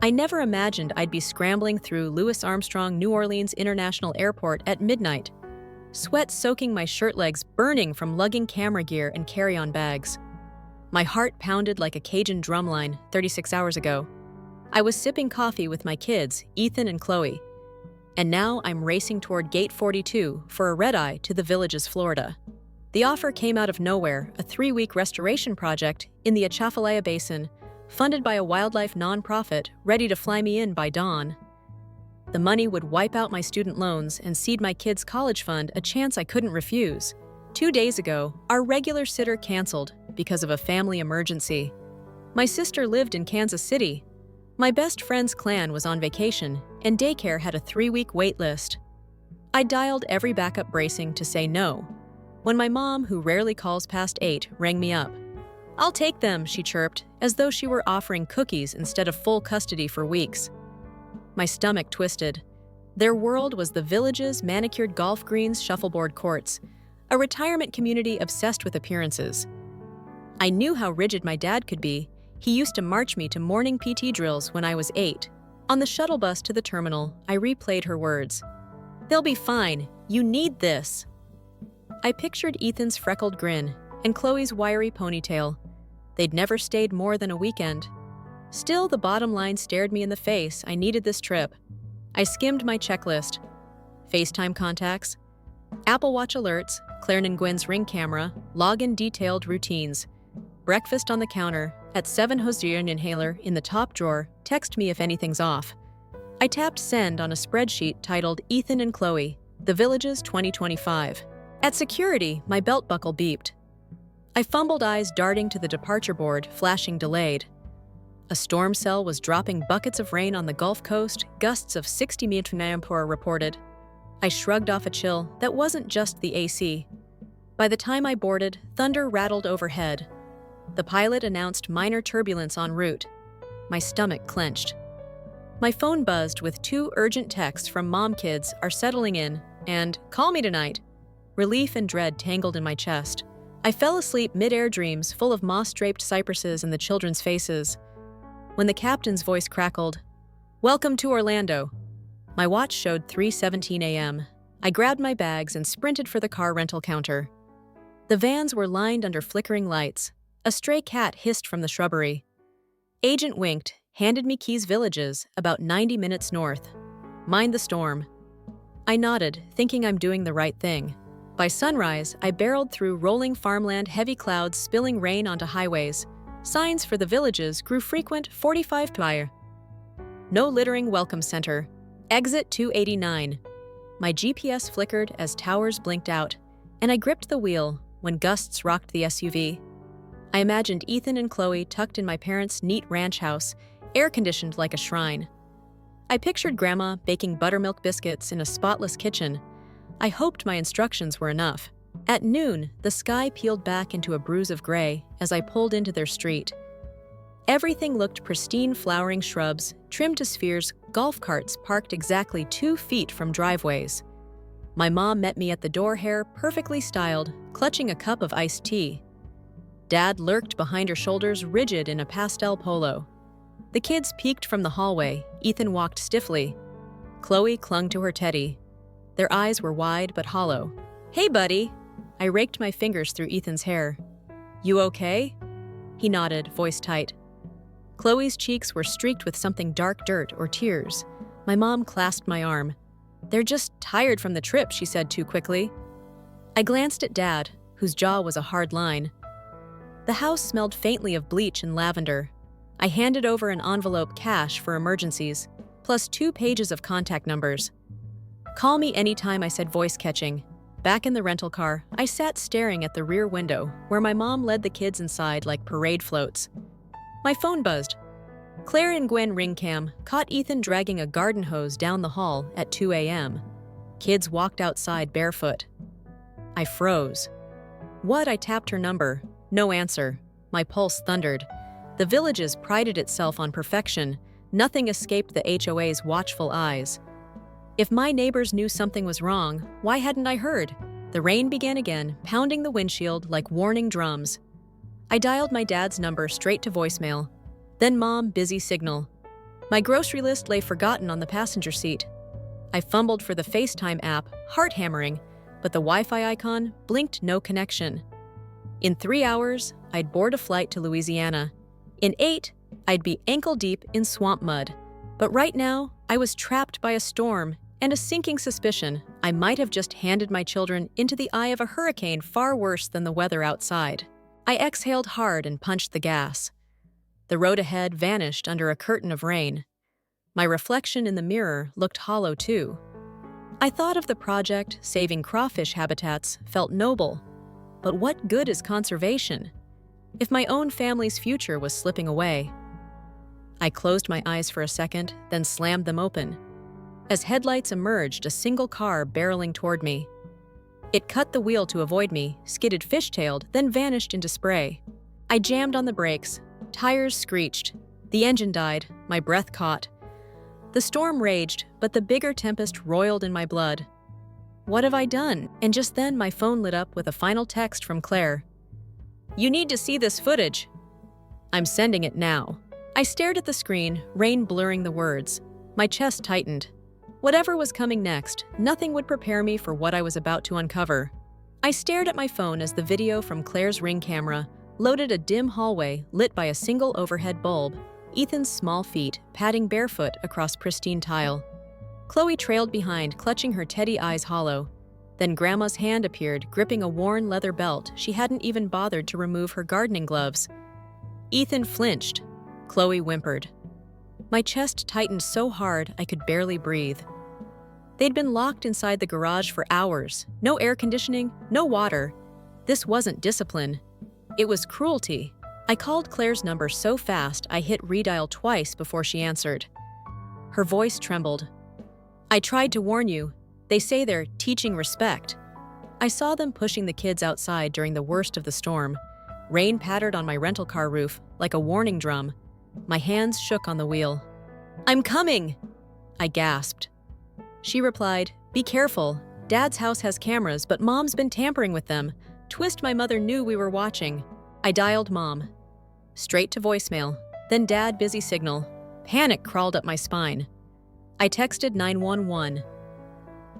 I never imagined I'd be scrambling through Louis Armstrong New Orleans International Airport at midnight, sweat soaking my shirt legs, burning from lugging camera gear and carry-on bags. My heart pounded like a Cajun drumline 36 hours ago. I was sipping coffee with my kids, Ethan and Chloe. And now I'm racing toward Gate 42 for a red-eye to the Villages, Florida. The offer came out of nowhere, a 3-week restoration project in the Atchafalaya Basin, funded by a wildlife nonprofit ready to fly me in by dawn. The money would wipe out my student loans and seed my kids' college fund, a chance I couldn't refuse. 2 days ago, our regular sitter canceled because of a family emergency. My sister lived in Kansas City. My best friend's clan was on vacation, and daycare had a 3-week wait list. I dialed every backup bracing to say no, when my mom, who rarely calls past 8, rang me up. "I'll take them," she chirped, as though she were offering cookies instead of full custody for weeks. My stomach twisted. Their world was the Villages' manicured golf greens, shuffleboard courts, a retirement community obsessed with appearances. I knew how rigid my dad could be. He used to march me to morning PT drills when I was 8. On the shuttle bus to the terminal, I replayed her words. "They'll be fine. You need this." I pictured Ethan's freckled grin and Chloe's wiry ponytail. They'd never stayed more than a weekend. Still, the bottom line stared me in the face. I needed this trip. I skimmed my checklist. FaceTime contacts, Apple Watch alerts, Claire and Gwen's Ring camera, login detailed routines. Breakfast on the counter, at 7 Hosier inhaler in the top drawer, text me if anything's off. I tapped send on a spreadsheet titled Ethan and Chloe, The Villages 2025. At security, my belt buckle beeped. I fumbled, eyes darting to the departure board, flashing delayed. A storm cell was dropping buckets of rain on the Gulf Coast, gusts of 60 mph reported. I shrugged off a chill that wasn't just the AC. By the time I boarded, thunder rattled overhead. The pilot announced minor turbulence en route. My stomach clenched. My phone buzzed with 2 urgent texts from mom kids are settling in and call me tonight. Relief and dread tangled in my chest. I fell asleep mid-air, dreams full of moss-draped cypresses and the children's faces. When the captain's voice crackled, "Welcome to Orlando." My watch showed 3:17 a.m. I grabbed my bags and sprinted for the car rental counter. The vans were lined under flickering lights. A stray cat hissed from the shrubbery. Agent winked, handed me keys. Villages, about 90 minutes north. Mind the storm. I nodded, thinking I'm doing the right thing. By sunrise, I barreled through rolling farmland, heavy clouds spilling rain onto highways. Signs for the Villages grew frequent. 45 pi. No littering, welcome center. Exit 289. My GPS flickered as towers blinked out, and I gripped the wheel when gusts rocked the SUV. I imagined Ethan and Chloe tucked in my parents' neat ranch house, air-conditioned like a shrine. I pictured Grandma baking buttermilk biscuits in a spotless kitchen. I hoped my instructions were enough. At noon, the sky peeled back into a bruise of gray as I pulled into their street. Everything looked pristine: flowering shrubs, trimmed to spheres, golf carts parked exactly 2 feet from driveways. My mom met me at the door, hair perfectly styled, clutching a cup of iced tea. Dad lurked behind her shoulders, rigid in a pastel polo. The kids peeked from the hallway. Ethan walked stiffly. Chloe clung to her teddy. Their eyes were wide but hollow. "Hey, buddy." I raked my fingers through Ethan's hair. "You okay?" He nodded, voice tight. Chloe's cheeks were streaked with something dark, dirt or tears. My mom clasped my arm. "They're just tired from the trip," she said too quickly. I glanced at Dad, whose jaw was a hard line. The house smelled faintly of bleach and lavender. I handed over an envelope, cash for emergencies, plus 2 pages of contact numbers. "Call me anytime," I said, voice catching. Back in the rental car, I sat staring at the rear window, where my mom led the kids inside like parade floats. My phone buzzed. Claire and Gwen ring cam caught Ethan dragging a garden hose down the hall at 2 a.m. Kids walked outside barefoot. I froze. "What?" I tapped her number. No answer. My pulse thundered. The Villages prided itself on perfection. Nothing escaped the HOA's watchful eyes. If my neighbors knew something was wrong, why hadn't I heard? The rain began again, pounding the windshield like warning drums. I dialed my dad's number straight to voicemail. Then Mom, busy signal. My grocery list lay forgotten on the passenger seat. I fumbled for the FaceTime app, heart-hammering, but the Wi-Fi icon blinked no connection. In 3 hours, I'd board a flight to Louisiana. In 8, I'd be ankle-deep in swamp mud. But right now, I was trapped by a storm and a sinking suspicion I might have just handed my children into the eye of a hurricane far worse than the weather outside. I exhaled hard and punched the gas. The road ahead vanished under a curtain of rain. My reflection in the mirror looked hollow too. I thought of the project saving crawfish habitats felt noble. But what good is conservation if my own family's future was slipping away? I closed my eyes for a second, then slammed them open. As headlights emerged, a single car barreling toward me. It cut the wheel to avoid me, skidded fishtailed, then vanished into spray. I jammed on the brakes. Tires screeched. The engine died. My breath caught. The storm raged, but the bigger tempest roiled in my blood. What have I done? And just then, my phone lit up with a final text from Claire. "You need to see this footage." "I'm sending it now." I stared at the screen, rain blurring the words. My chest tightened. Whatever was coming next, nothing would prepare me for what I was about to uncover. I stared at my phone as the video from Claire's Ring camera loaded a dim hallway lit by a single overhead bulb, Ethan's small feet padding barefoot across pristine tile. Chloe trailed behind, clutching her teddy eyes hollow. Then Grandma's hand appeared, gripping a worn leather belt she hadn't even bothered to remove her gardening gloves. Ethan flinched. Chloe whimpered. My chest tightened so hard I could barely breathe. They'd been locked inside the garage for hours. No air conditioning, no water. This wasn't discipline. It was cruelty. I called Claire's number so fast I hit redial twice before she answered. Her voice trembled. "I tried to warn you. They say they're teaching respect." I saw them pushing the kids outside during the worst of the storm. Rain pattered on my rental car roof like a warning drum. My hands shook on the wheel. "I'm coming!" I gasped. She replied, "Be careful. Dad's house has cameras, but Mom's been tampering with them. Twist my mother knew we were watching." I dialed Mom. Straight to voicemail. Then Dad busy signal. Panic crawled up my spine. I texted 911.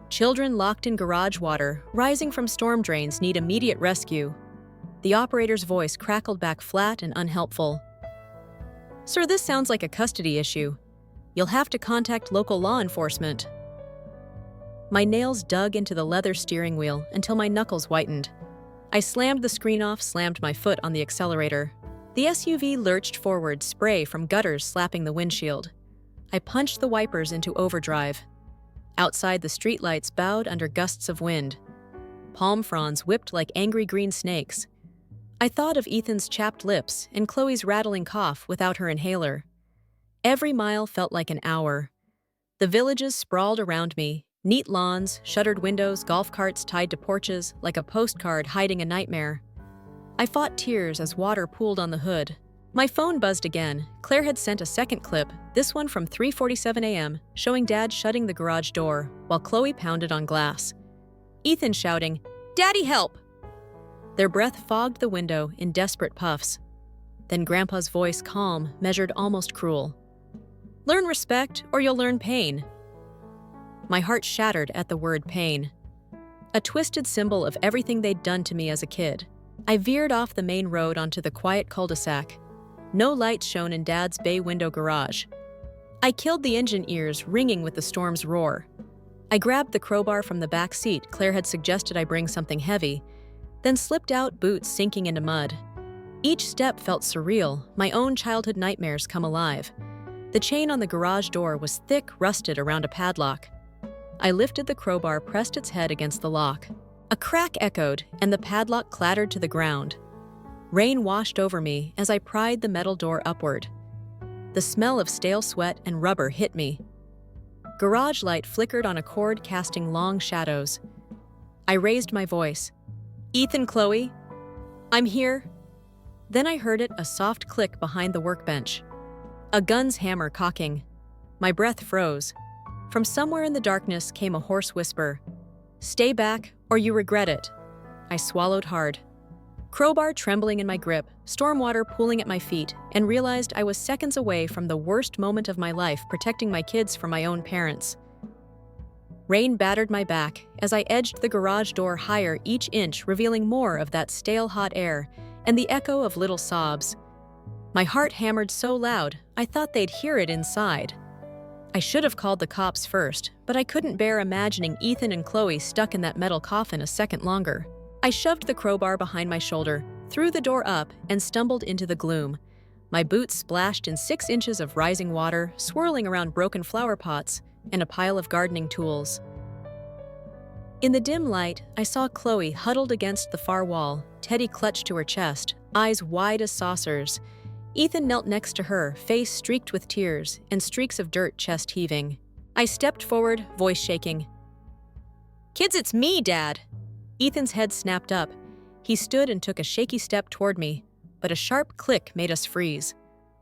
"Children locked in garage water, rising from storm drains, need immediate rescue." The operator's voice crackled back flat and unhelpful. "Sir, this sounds like a custody issue. You'll have to contact local law enforcement." My nails dug into the leather steering wheel until my knuckles whitened. I slammed the screen off, slammed my foot on the accelerator. The SUV lurched forward, spray from gutters slapping the windshield. I punched the wipers into overdrive. Outside, the streetlights bowed under gusts of wind. Palm fronds whipped like angry green snakes. I thought of Ethan's chapped lips and Chloe's rattling cough without her inhaler. Every mile felt like an hour. The villages sprawled around me, neat lawns, shuttered windows, golf carts tied to porches, like a postcard hiding a nightmare. I fought tears as water pooled on the hood. My phone buzzed again. Claire had sent a second clip, this one from 3:47 a.m., showing Dad shutting the garage door, while Chloe pounded on glass. Ethan shouting, "Daddy, help!" Their breath fogged the window in desperate puffs. Then Grandpa's voice, calm, measured, almost cruel. "Learn respect, or you'll learn pain." My heart shattered at the word pain. A twisted symbol of everything they'd done to me as a kid. I veered off the main road onto the quiet cul-de-sac. No lights shone in Dad's bay window garage. I killed the engine ears, ringing with the storm's roar. I grabbed the crowbar from the back seat. Claire had suggested I bring something heavy, then slipped out, boots sinking into mud. Each step felt surreal, my own childhood nightmares come alive. The chain on the garage door was thick, rusted around a padlock. I lifted the crowbar, pressed its head against the lock. A crack echoed, and the padlock clattered to the ground. Rain washed over me as I pried the metal door upward. The smell of stale sweat and rubber hit me. Garage light flickered on a cord, casting long shadows. I raised my voice. "Ethan, Chloe, I'm here." Then I heard it, a soft click behind the workbench. A gun's hammer cocking. My breath froze. From somewhere in the darkness came a hoarse whisper. "Stay back, or you regret it." I swallowed hard. Crowbar trembling in my grip, storm water pooling at my feet, and realized I was seconds away from the worst moment of my life protecting my kids from my own parents. Rain battered my back as I edged the garage door higher each inch, revealing more of that stale hot air and the echo of little sobs. My heart hammered so loud, I thought they'd hear it inside. I should have called the cops first, but I couldn't bear imagining Ethan and Chloe stuck in that metal coffin a second longer. I shoved the crowbar behind my shoulder, threw the door up, and stumbled into the gloom. My boots splashed in 6 inches of rising water, swirling around broken flower pots and a pile of gardening tools. In the dim light, I saw Chloe huddled against the far wall, Teddy clutched to her chest, eyes wide as saucers. Ethan knelt next to her, face streaked with tears and streaks of dirt chest heaving. I stepped forward, voice shaking. "Kids, it's me, Dad!" Ethan's head snapped up. He stood and took a shaky step toward me, but a sharp click made us freeze.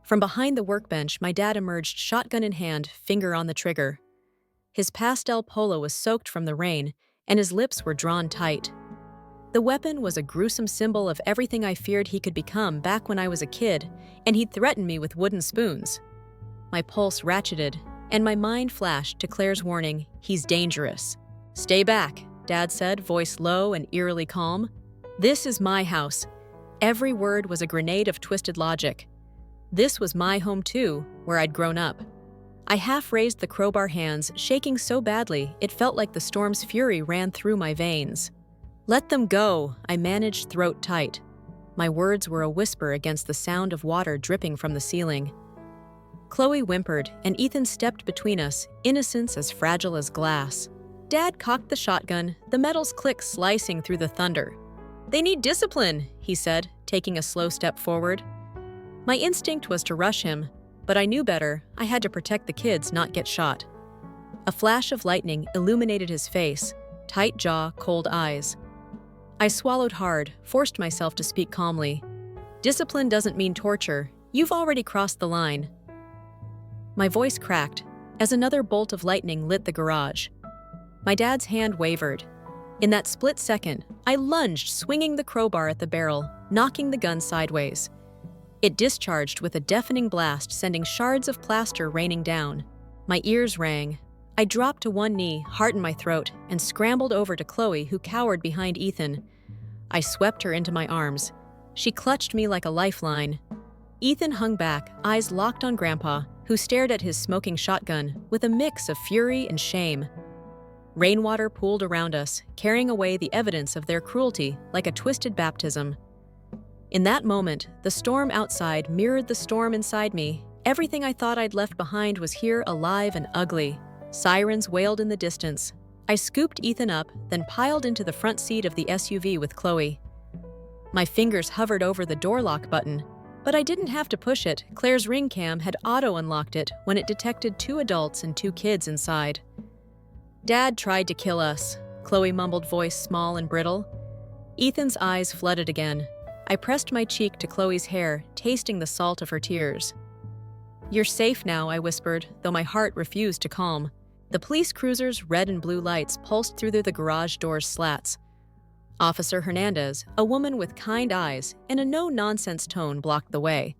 From behind the workbench, my dad emerged, shotgun in hand, finger on the trigger. His pastel polo was soaked from the rain, and his lips were drawn tight. The weapon was a gruesome symbol of everything I feared he could become back when I was a kid, and he'd threatened me with wooden spoons. My pulse ratcheted, and my mind flashed to Claire's warning, "He's dangerous." "Stay back," Dad said, voice low and eerily calm. "This is my house." Every word was a grenade of twisted logic. This was my home too, where I'd grown up. I half-raised the crowbar hands, shaking so badly it felt like the storm's fury ran through my veins. "Let them go," I managed, throat tight. My words were a whisper against the sound of water dripping from the ceiling. Chloe whimpered, and Ethan stepped between us, innocence as fragile as glass. Dad cocked the shotgun, the metal's click slicing through the thunder. "They need discipline," he said, taking a slow step forward. My instinct was to rush him, but I knew better. I had to protect the kids, not get shot. A flash of lightning illuminated his face, tight jaw, cold eyes. I swallowed hard, forced myself to speak calmly. "Discipline doesn't mean torture. You've already crossed the line." My voice cracked as another bolt of lightning lit the garage. My dad's hand wavered. In that split second, I lunged, swinging the crowbar at the barrel, knocking the gun sideways. It discharged with a deafening blast, sending shards of plaster raining down. My ears rang. I dropped to one knee, heart in my throat, and scrambled over to Chloe, who cowered behind Ethan. I swept her into my arms. She clutched me like a lifeline. Ethan hung back, eyes locked on Grandpa, who stared at his smoking shotgun with a mix of fury and shame. Rainwater pooled around us, carrying away the evidence of their cruelty like a twisted baptism. In that moment, the storm outside mirrored the storm inside me. Everything I thought I'd left behind was here, alive and ugly. Sirens wailed in the distance. I scooped Ethan up, then piled into the front seat of the SUV with Chloe. My fingers hovered over the door lock button, but I didn't have to push it. Claire's ring cam had auto-unlocked it when it detected 2 adults and 2 kids inside. "Dad tried to kill us," Chloe mumbled, voice small and brittle. Ethan's eyes flooded again. I pressed my cheek to Chloe's hair, tasting the salt of her tears. "You're safe now," I whispered, though my heart refused to calm. The police cruiser's red and blue lights pulsed through the garage door's slats. Officer Hernandez, a woman with kind eyes and a no-nonsense tone, blocked the way.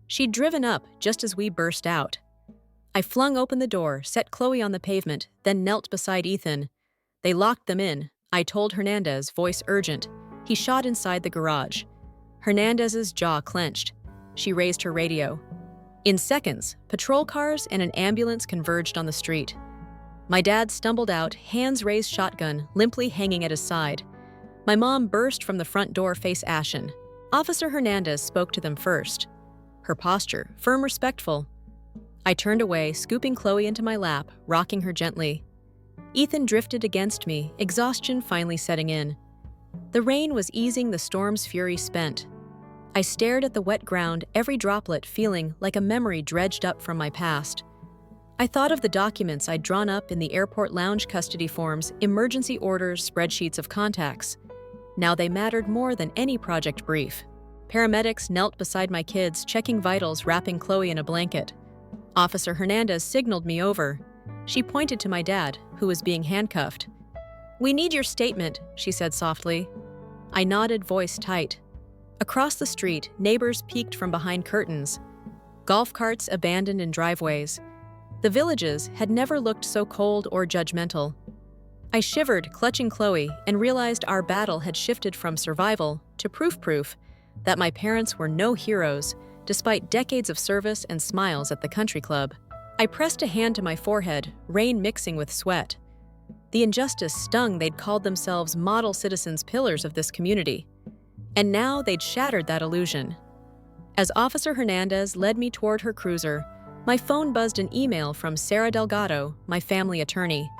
She'd driven up just as we burst out. I flung open the door, set Chloe on the pavement, then knelt beside Ethan. They locked them in, I told Hernandez, voice urgent. He shot inside the garage. Hernandez's jaw clenched. She raised her radio. In seconds, patrol cars and an ambulance converged on the street. My dad stumbled out, hands raised, shotgun limply hanging at his side. My mom burst from the front door, face ashen. Officer Hernandez spoke to them first. Her posture, firm, respectful. I turned away, scooping Chloe into my lap, rocking her gently. Ethan drifted against me, exhaustion finally setting in. The rain was easing, the storm's fury spent. I stared at the wet ground, every droplet feeling like a memory dredged up from my past. I thought of the documents I'd drawn up in the airport lounge, custody forms, emergency orders, spreadsheets of contacts. Now they mattered more than any project brief. Paramedics knelt beside my kids, checking vitals, wrapping Chloe in a blanket. Officer Hernandez signaled me over. She pointed to my dad, who was being handcuffed. "We need your statement," she said softly. I nodded, voice tight. Across the street, neighbors peeked from behind curtains. Golf carts abandoned in driveways. The villages had never looked so cold or judgmental. I shivered, clutching Chloe, and realized our battle had shifted from survival to proof that my parents were no heroes, despite decades of service and smiles at the country club. I pressed a hand to my forehead, rain mixing with sweat. The injustice stung. They'd called themselves model citizens, pillars of this community. And now they'd shattered that illusion. As Officer Hernandez led me toward her cruiser, my phone buzzed an email from Sarah Delgado, my family attorney.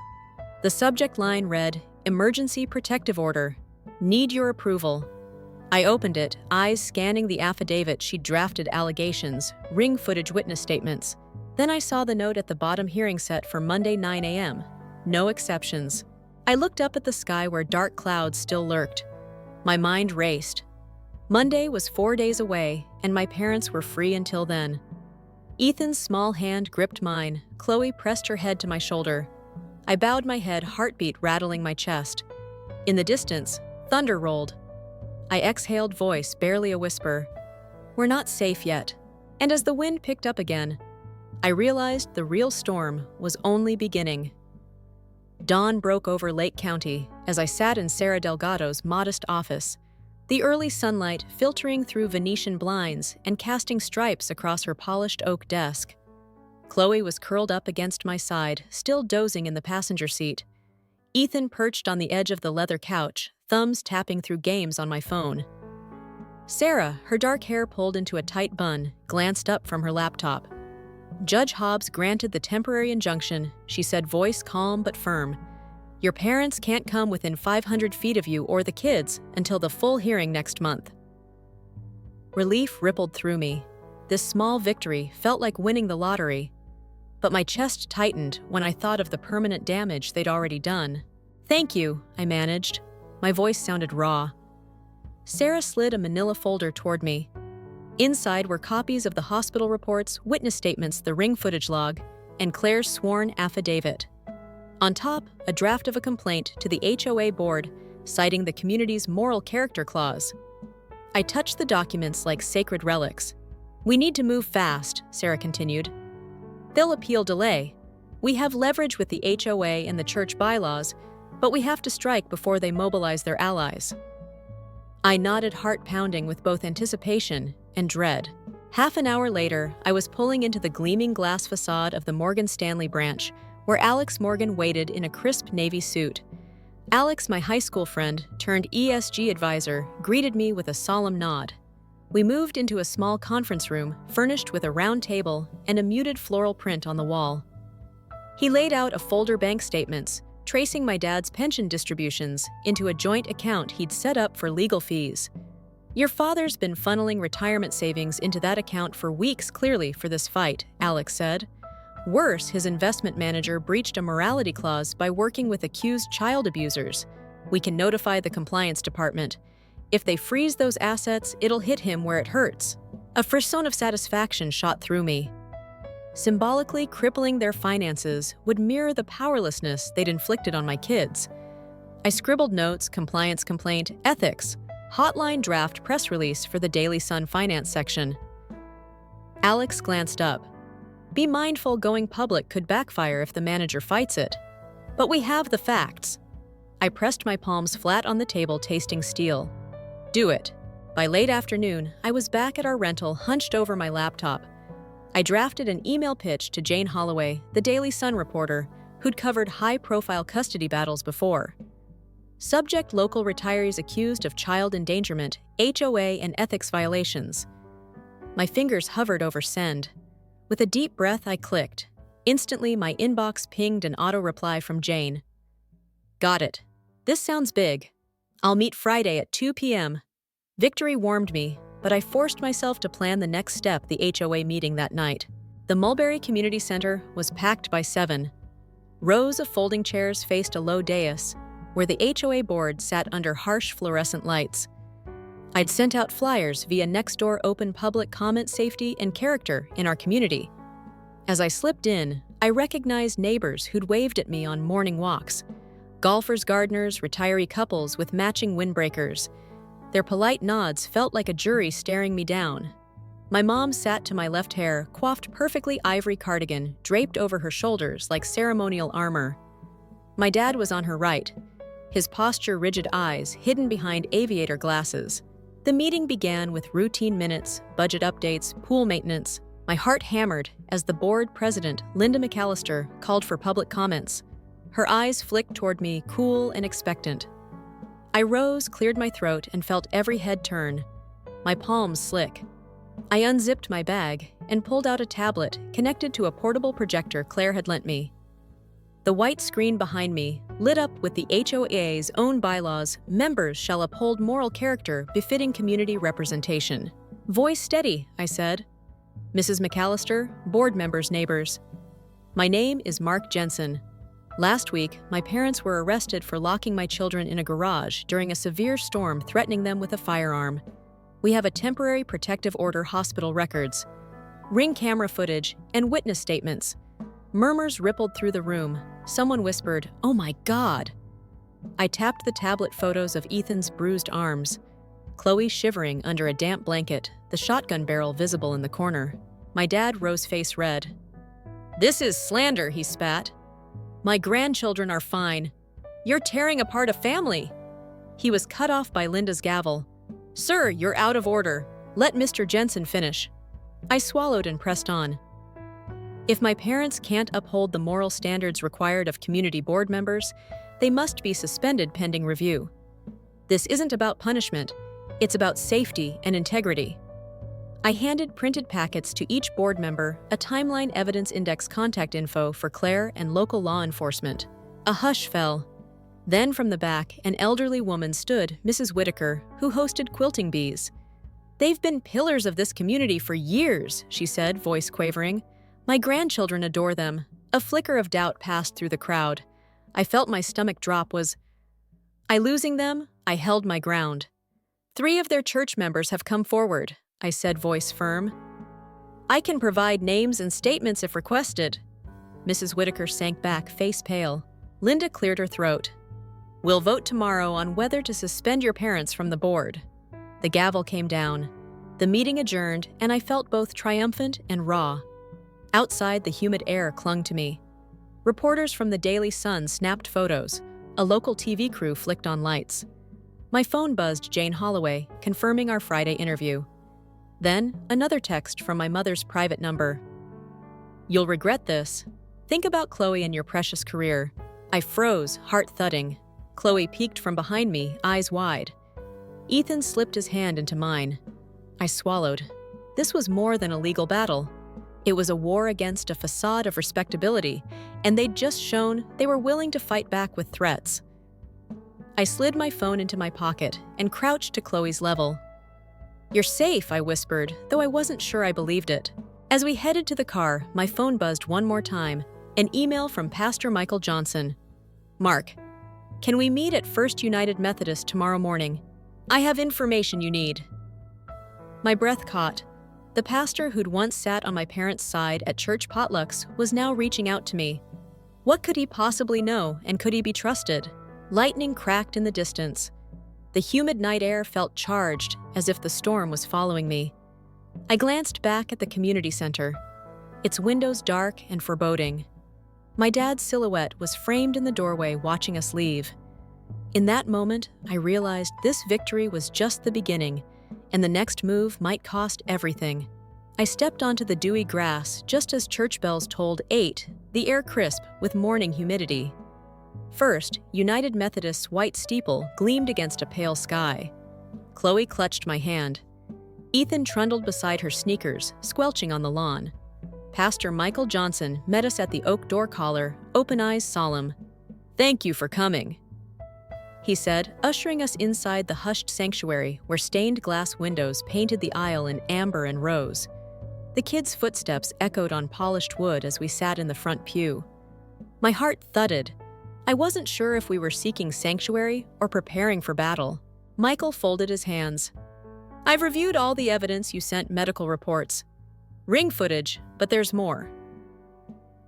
The subject line read, "Emergency Protective Order. Need your approval." I opened it, eyes scanning the affidavit she'd drafted: allegations, ring footage, witness statements. Then I saw the note at the bottom: hearing set for Monday 9 a.m. No exceptions. I looked up at the sky where dark clouds still lurked. My mind raced. Monday was 4 days away, and my parents were free until then. Ethan's small hand gripped mine. Chloe pressed her head to my shoulder. I bowed my head, heartbeat rattling my chest. In the distance, thunder rolled. I exhaled, voice barely a whisper. We're not safe yet. And as the wind picked up again, I realized the real storm was only beginning. Dawn broke over Lake County as I sat in Sarah Delgado's modest office, the early sunlight filtering through Venetian blinds and casting stripes across her polished oak desk. Chloe was curled up against my side, still dozing in the passenger seat. Ethan perched on the edge of the leather couch, thumbs tapping through games on my phone. Sarah, her dark hair pulled into a tight bun, glanced up from her laptop. Judge Hobbs granted the temporary injunction, she said, voice calm but firm. Your parents can't come within 500 feet of you or the kids until the full hearing next month. Relief rippled through me. This small victory felt like winning the lottery. But my chest tightened when I thought of the permanent damage they'd already done. Thank you, I managed. My voice sounded raw. Sarah slid a manila folder toward me. Inside were copies of the hospital reports, witness statements, the ring footage log, and Claire's sworn affidavit. On top, a draft of a complaint to the HOA board citing the community's moral character clause. I touched the documents like sacred relics. We need to move fast, Sarah continued. They'll appeal delay. We have leverage with the HOA and the church bylaws, but we have to strike before they mobilize their allies. I nodded, heart pounding with both anticipation and dread. Half an hour later, I was pulling into the gleaming glass facade of the Morgan Stanley branch, where Alex Morgan waited in a crisp navy suit. Alex, my high school friend turned ESG advisor, greeted me with a solemn nod. We moved into a small conference room, furnished with a round table and a muted floral print on the wall. He laid out a folder: bank statements, tracing my dad's pension distributions into a joint account he'd set up for legal fees. Your father's been funneling retirement savings into that account for weeks, clearly for this fight, Alex said. Worse, his investment manager breached a morality clause by working with accused child abusers. We can notify the compliance department. If they freeze those assets, it'll hit him where it hurts. A frisson of satisfaction shot through me. Symbolically crippling their finances would mirror the powerlessness they'd inflicted on my kids. I scribbled notes: compliance complaint, ethics, hotline draft press release for the Daily Sun finance section. Alex glanced up. Be mindful, going public could backfire if the manager fights it. But we have the facts. I pressed my palms flat on the table, tasting steel. Do it. By late afternoon, I was back at our rental, hunched over my laptop. I drafted an email pitch to Jane Holloway, the Daily Sun reporter, who'd covered high-profile custody battles before. Subject: local retirees accused of child endangerment, HOA, and ethics violations. My fingers hovered over send. With a deep breath, I clicked. Instantly, my inbox pinged an auto-reply from Jane. Got it. This sounds big. I'll meet Friday at 2 p.m. Victory warmed me, but I forced myself to plan the next step: the HOA meeting that night. The Mulberry Community Center was packed by 7. Rows of folding chairs faced a low dais, where the HOA board sat under harsh fluorescent lights. I'd sent out flyers via Nextdoor, open public comment, safety and character in our community. As I slipped in, I recognized neighbors who'd waved at me on morning walks. Golfers, gardeners, retiree couples with matching windbreakers. Their polite nods felt like a jury staring me down. My mom sat to my left, hair coiffed perfectly, ivory cardigan draped over her shoulders like ceremonial armor. My dad was on her right, his posture, rigid eyes hidden behind aviator glasses. The meeting began with routine minutes, budget updates, pool maintenance. My heart hammered as the board president, Linda McAllister, called for public comments. Her eyes flicked toward me, cool and expectant. I rose, cleared my throat, and felt every head turn, my palms slick. I unzipped my bag and pulled out a tablet connected to a portable projector Claire had lent me. The white screen behind me lit up with the HOA's own bylaws. Members shall uphold moral character befitting community representation. Voice steady, I said. Mrs. McAllister, board members, neighbors. My name is Mark Jensen. Last week, my parents were arrested for locking my children in a garage during a severe storm, threatening them with a firearm. We have a temporary protective order, hospital records, ring camera footage, and witness statements. Murmurs rippled through the room. Someone whispered, "Oh my God!" I tapped the tablet photos of Ethan's bruised arms, Chloe shivering under a damp blanket, the shotgun barrel visible in the corner. My dad rose, face red. "This is slander," he spat. "My grandchildren are fine. You're tearing apart a family." He was cut off by Linda's gavel. "Sir, you're out of order. Let Mr. Jensen finish." I swallowed and pressed on. If my parents can't uphold the moral standards required of community board members, they must be suspended pending review. This isn't about punishment, it's about safety and integrity. I handed printed packets to each board member, a timeline, evidence index, contact info for Claire and local law enforcement. A hush fell. Then from the back, an elderly woman stood, Mrs. Whitaker, who hosted quilting bees. "They've been pillars of this community for years," she said, voice quavering. "My grandchildren adore them." A flicker of doubt passed through the crowd. I felt my stomach drop. Was I losing them? I held my ground. "3 of their church members have come forward," I said, voice firm. "I can provide names and statements if requested." Mrs. Whitaker sank back, face pale. Linda cleared her throat. "We'll vote tomorrow on whether to suspend your parents from the board." The gavel came down. The meeting adjourned, and I felt both triumphant and raw. Outside, the humid air clung to me. Reporters from the Daily Sun snapped photos. A local TV crew flicked on lights. My phone buzzed Jane Holloway, confirming our Friday interview. Then, another text from my mother's private number. "You'll regret this. Think about Chloe and your precious career." I froze, heart thudding. Chloe peeked from behind me, eyes wide. Ethan slipped his hand into mine. I swallowed. This was more than a legal battle. It was a war against a facade of respectability, and they'd just shown they were willing to fight back with threats. I slid my phone into my pocket and crouched to Chloe's level. "You're safe," I whispered, though I wasn't sure I believed it. As we headed to the car, my phone buzzed one more time, an email from Pastor Michael Johnson. "Mark, can we meet at First United Methodist tomorrow morning? I have information you need." My breath caught. The pastor who'd once sat on my parents' side at church potlucks was now reaching out to me. What could he possibly know, and could he be trusted? Lightning cracked in the distance. The humid night air felt charged, as if the storm was following me. I glanced back at the community center, its windows dark and foreboding. My dad's silhouette was framed in the doorway, watching us leave. In that moment, I realized this victory was just the beginning, and the next move might cost everything. I stepped onto the dewy grass just as church bells tolled 8, the air crisp with morning humidity. First, United Methodist's white steeple gleamed against a pale sky. Chloe clutched my hand. Ethan trundled beside her sneakers, squelching on the lawn. Pastor Michael Johnson met us at the oak door collar, open eyes solemn. "Thank you for coming," he said, ushering us inside the hushed sanctuary where stained glass windows painted the aisle in amber and rose. The kids' footsteps echoed on polished wood as we sat in the front pew. My heart thudded. I wasn't sure if we were seeking sanctuary or preparing for battle. Michael folded his hands. "I've reviewed all the evidence you sent, medical reports. Ring footage, but there's more."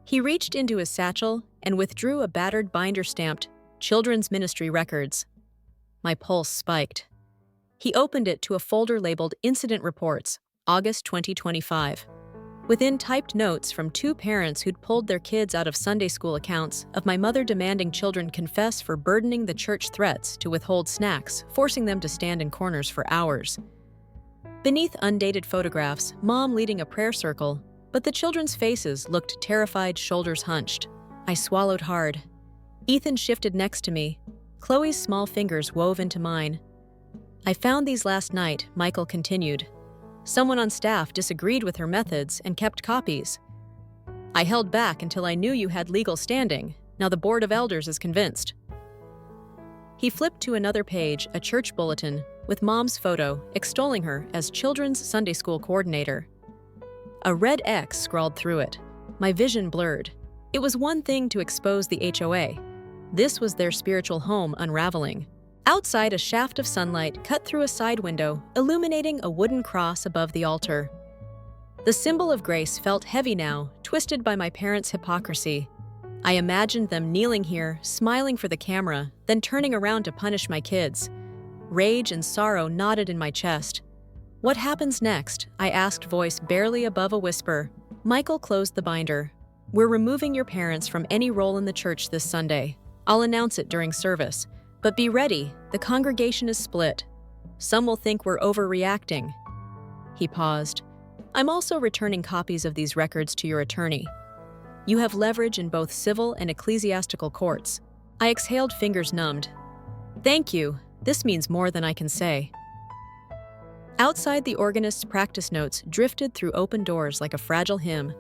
He reached into his satchel and withdrew a battered binder stamped Children's Ministry records. My pulse spiked. He opened it to a folder labeled Incident Reports, August 2025. Within typed notes from two parents who'd pulled their kids out of Sunday school accounts of my mother demanding children confess for burdening the church threats to withhold snacks, forcing them to stand in corners for hours. Beneath undated photographs, Mom leading a prayer circle, but the children's faces looked terrified, shoulders hunched. I swallowed hard. Ethan shifted next to me. Chloe's small fingers wove into mine. I found these last night, Michael continued. Someone on staff disagreed with her methods and kept copies. I held back until I knew you had legal standing. Now the Board of Elders is convinced. He flipped to another page, a church bulletin, with Mom's photo, extolling her as Children's Sunday School Coordinator. A red X scrawled through it. My vision blurred. It was one thing to expose the HOA. This was their spiritual home unraveling. Outside, a shaft of sunlight cut through a side window, illuminating a wooden cross above the altar. The symbol of grace felt heavy now, twisted by my parents' hypocrisy. I imagined them kneeling here, smiling for the camera, then turning around to punish my kids. Rage and sorrow knotted in my chest. What happens next? I asked, voice barely above a whisper. Michael closed the binder. We're removing your parents from any role in the church this Sunday. I'll announce it during service. But be ready, the congregation is split. Some will think we're overreacting. He paused. I'm also returning copies of these records to your attorney. You have leverage in both civil and ecclesiastical courts. I exhaled, fingers numbed. Thank you. This means more than I can say. Outside, the organist's practice notes drifted through open doors like a fragile hymn.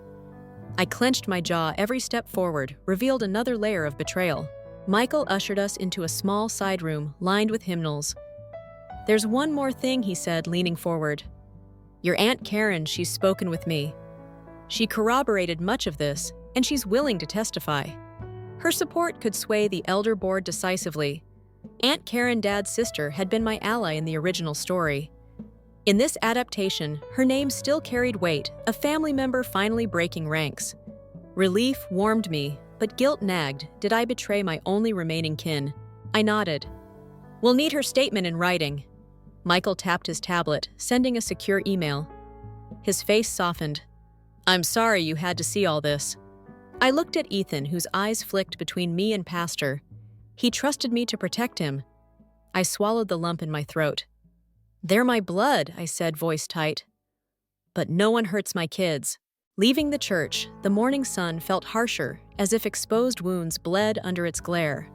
I clenched my jaw. Every step forward revealed another layer of betrayal. Michael ushered us into a small side room lined with hymnals. There's one more thing, he said, leaning forward. Your Aunt Karen, she's spoken with me. She corroborated much of this, and she's willing to testify. Her support could sway the elder board decisively. Aunt Karen, Dad's sister, had been my ally in the original story. In this adaptation, her name still carried weight, a family member finally breaking ranks. Relief warmed me, but guilt nagged. Did I betray my only remaining kin? I nodded. We'll need her statement in writing. Michael tapped his tablet, sending a secure email. His face softened. I'm sorry you had to see all this. I looked at Ethan, whose eyes flicked between me and Pastor. He trusted me to protect him. I swallowed the lump in my throat. They're my blood, I said, voice tight. But no one hurts my kids. Leaving the church, the morning sun felt harsher, as if exposed wounds bled under its glare.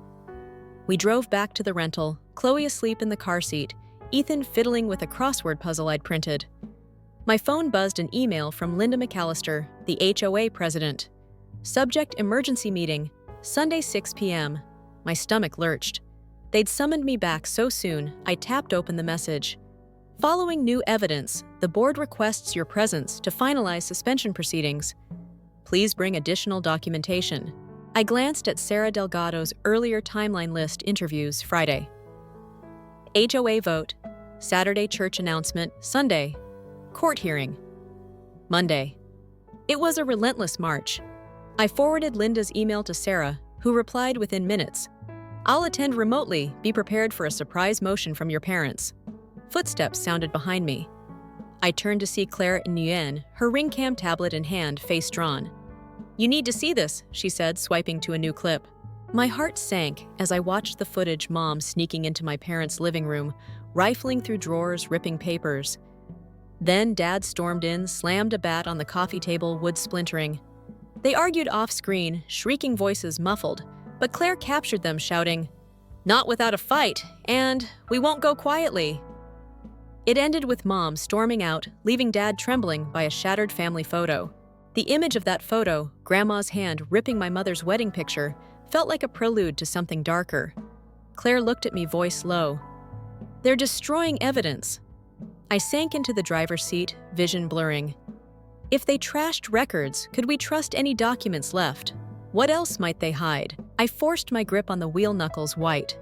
We drove back to the rental, Chloe asleep in the car seat, Ethan fiddling with a crossword puzzle I'd printed. My phone buzzed an email from Linda McAllister, the HOA president. Subject: emergency meeting, Sunday 6 p.m. My stomach lurched. They'd summoned me back so soon, I tapped open the message. Following new evidence, the board requests your presence to finalize suspension proceedings. Please bring additional documentation. I glanced at Sarah Delgado's earlier timeline list: interviews Friday, HOA vote, Saturday church announcement, Sunday, court hearing, Monday. It was a relentless march. I forwarded Linda's email to Sarah, who replied within minutes. I'll attend remotely, be prepared for a surprise motion from your parents. Footsteps sounded behind me. I turned to see Claire Nguyen, her ring cam tablet in hand, face drawn. You need to see this, she said, swiping to a new clip. My heart sank as I watched the footage. Mom sneaking into my parents' living room, rifling through drawers, ripping papers. Then Dad stormed in, slammed a bat on the coffee table, wood splintering. They argued off-screen, shrieking voices muffled, but Claire captured them, shouting, "Not without a fight, and we won't go quietly." It ended with Mom storming out, leaving Dad trembling by a shattered family photo. The image of that photo, Grandma's hand ripping my mother's wedding picture, felt like a prelude to something darker. Claire looked at me, voice low. They're destroying evidence. I sank into the driver's seat, vision blurring. If they trashed records, could we trust any documents left? What else might they hide? I forced my grip on the wheel, knuckles white.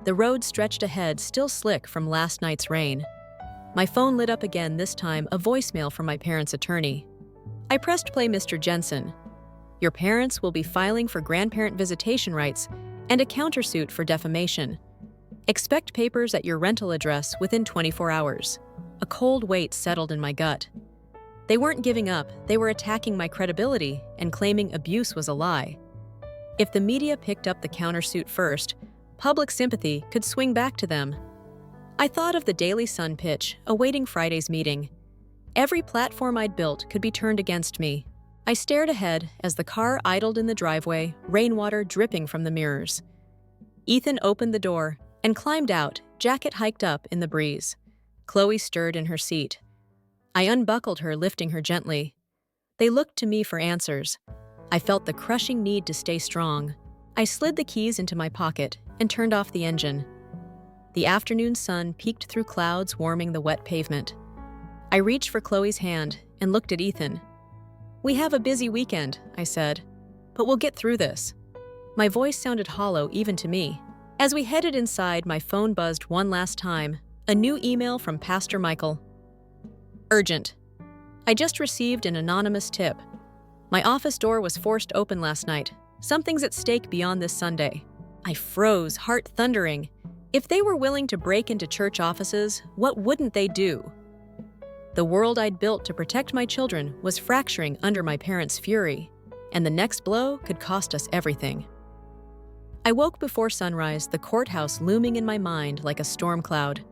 The road stretched ahead, still slick from last night's rain. My phone lit up again, this time a voicemail from my parents' attorney. I pressed play. Mr. Jensen, your parents will be filing for grandparent visitation rights and a countersuit for defamation. Expect papers at your rental address within 24 hours. A cold weight settled in my gut. They weren't giving up, they were attacking my credibility and claiming abuse was a lie. If the media picked up the countersuit first, public sympathy could swing back to them. I thought of the Daily Sun pitch, awaiting Friday's meeting. Every platform I'd built could be turned against me. I stared ahead as the car idled in the driveway, rainwater dripping from the mirrors. Ethan opened the door and climbed out, jacket hiked up in the breeze. Chloe stirred in her seat. I unbuckled her, lifting her gently. They looked to me for answers. I felt the crushing need to stay strong. I slid the keys into my pocket and turned off the engine. The afternoon sun peeked through clouds, warming the wet pavement. I reached for Chloe's hand and looked at Ethan. "We have a busy weekend," I said, "but we'll get through this." My voice sounded hollow even to me. As we headed inside, my phone buzzed one last time. A new email from Pastor Michael. Urgent. I just received an anonymous tip. My office door was forced open last night. Something's at stake beyond this Sunday. I froze, heart thundering. If they were willing to break into church offices, what wouldn't they do? The world I'd built to protect my children was fracturing under my parents' fury, and the next blow could cost us everything. I woke before sunrise, the courthouse looming in my mind like a storm cloud.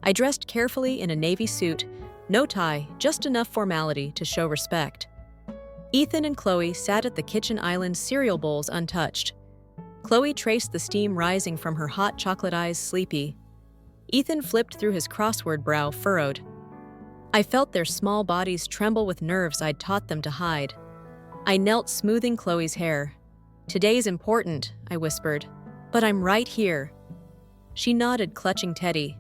I dressed carefully in a navy suit, no tie, just enough formality to show respect. Ethan and Chloe sat at the kitchen island, cereal bowls untouched. Chloe traced the steam rising from her hot chocolate eyes, sleepy. Ethan flipped through his crossword, brow furrowed. I felt their small bodies tremble with nerves I'd taught them to hide. I knelt, smoothing Chloe's hair. "Today's important," I whispered, "but I'm right here." She nodded, clutching Teddy.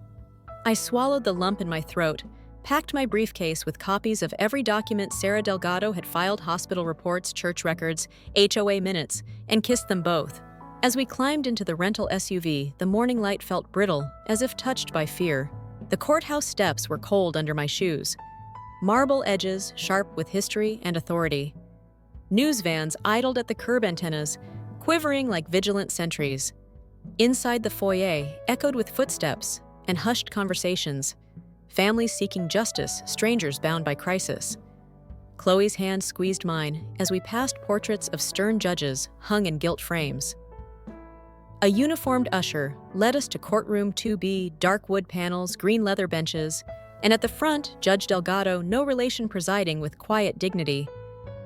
I swallowed the lump in my throat, packed my briefcase with copies of every document Sarah Delgado had filed, hospital reports, church records, HOA minutes, and kissed them both. As we climbed into the rental SUV, the morning light felt brittle, as if touched by fear. The courthouse steps were cold under my shoes. Marble edges, sharp with history and authority. News vans idled at the curb antennas, quivering like vigilant sentries. Inside the foyer, echoed with footsteps and hushed conversations. Families seeking justice, strangers bound by crisis. Chloe's hand squeezed mine as we passed portraits of stern judges hung in gilt frames. A uniformed usher led us to courtroom 2B, dark wood panels, green leather benches, and at the front, Judge Delgado, no relation, presiding with quiet dignity.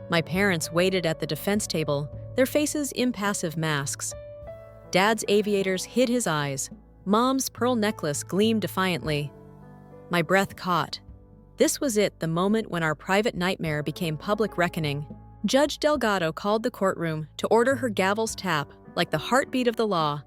My parents waited at the defense table, their faces impassive masks. Dad's aviators hid his eyes. Mom's pearl necklace gleamed defiantly. My breath caught. This was it, the moment when our private nightmare became public reckoning. Judge Delgado called the courtroom to order, her gavel's tap like the heartbeat of the law.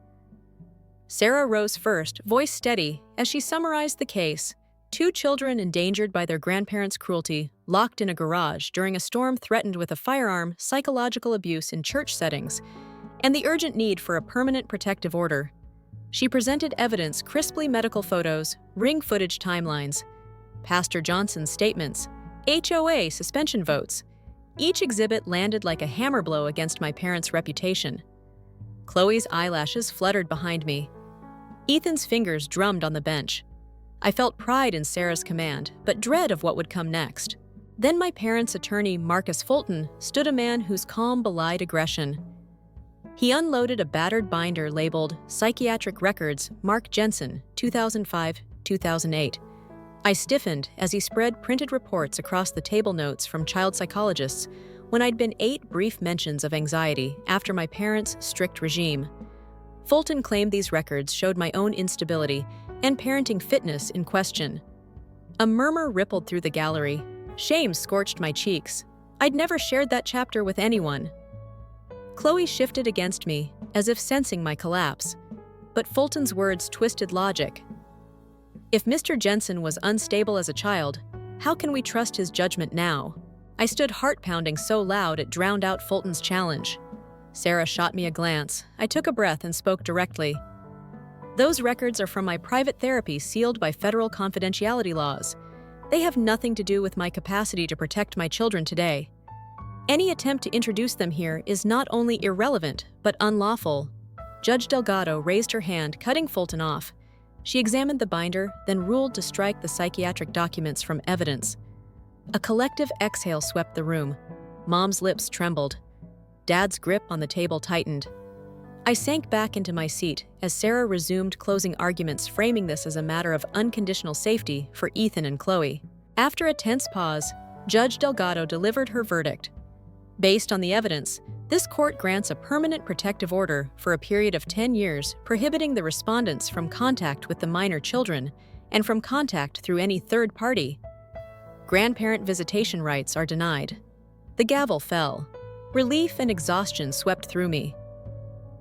Sarah rose first, voice steady, as she summarized the case. 2 children endangered by their grandparents' cruelty, locked in a garage during a storm, threatened with a firearm, psychological abuse in church settings, and the urgent need for a permanent protective order. She presented evidence, crisply medical photos, ring footage timelines, Pastor Johnson's statements, HOA suspension votes. Each exhibit landed like a hammer blow against my parents' reputation. Chloe's eyelashes fluttered behind me. Ethan's fingers drummed on the bench. I felt pride in Sarah's command, but dread of what would come next. Then my parents' attorney, Marcus Fulton, stood, a man whose calm belied aggression. He unloaded a battered binder labeled Psychiatric Records, Mark Jensen, 2005-2008. I stiffened as he spread printed reports across the table, notes from child psychologists, when I'd been 8 brief mentions of anxiety after my parents' strict regime. Fulton claimed these records showed my own instability and parenting fitness in question. A murmur rippled through the gallery. Shame scorched my cheeks. I'd never shared that chapter with anyone. Chloe shifted against me, as if sensing my collapse. But Fulton's words twisted logic. If Mr. Jensen was unstable as a child, how can we trust his judgment now? I stood, heart pounding so loud it drowned out Fulton's challenge. Sarah shot me a glance. I took a breath and spoke directly. Those records are from my private therapy, sealed by federal confidentiality laws. They have nothing to do with my capacity to protect my children today. Any attempt to introduce them here is not only irrelevant, but unlawful. Judge Delgado raised her hand, cutting Fulton off. She examined the binder, then ruled to strike the psychiatric documents from evidence. A collective exhale swept the room. Mom's lips trembled. Dad's grip on the table tightened. I sank back into my seat as Sarah resumed closing arguments, framing this as a matter of unconditional safety for Ethan and Chloe. After a tense pause, Judge Delgado delivered her verdict. Based on the evidence, this court grants a permanent protective order for a period of 10 years, prohibiting the respondents from contact with the minor children and from contact through any third party. Grandparent visitation rights are denied. The gavel fell. Relief and exhaustion swept through me.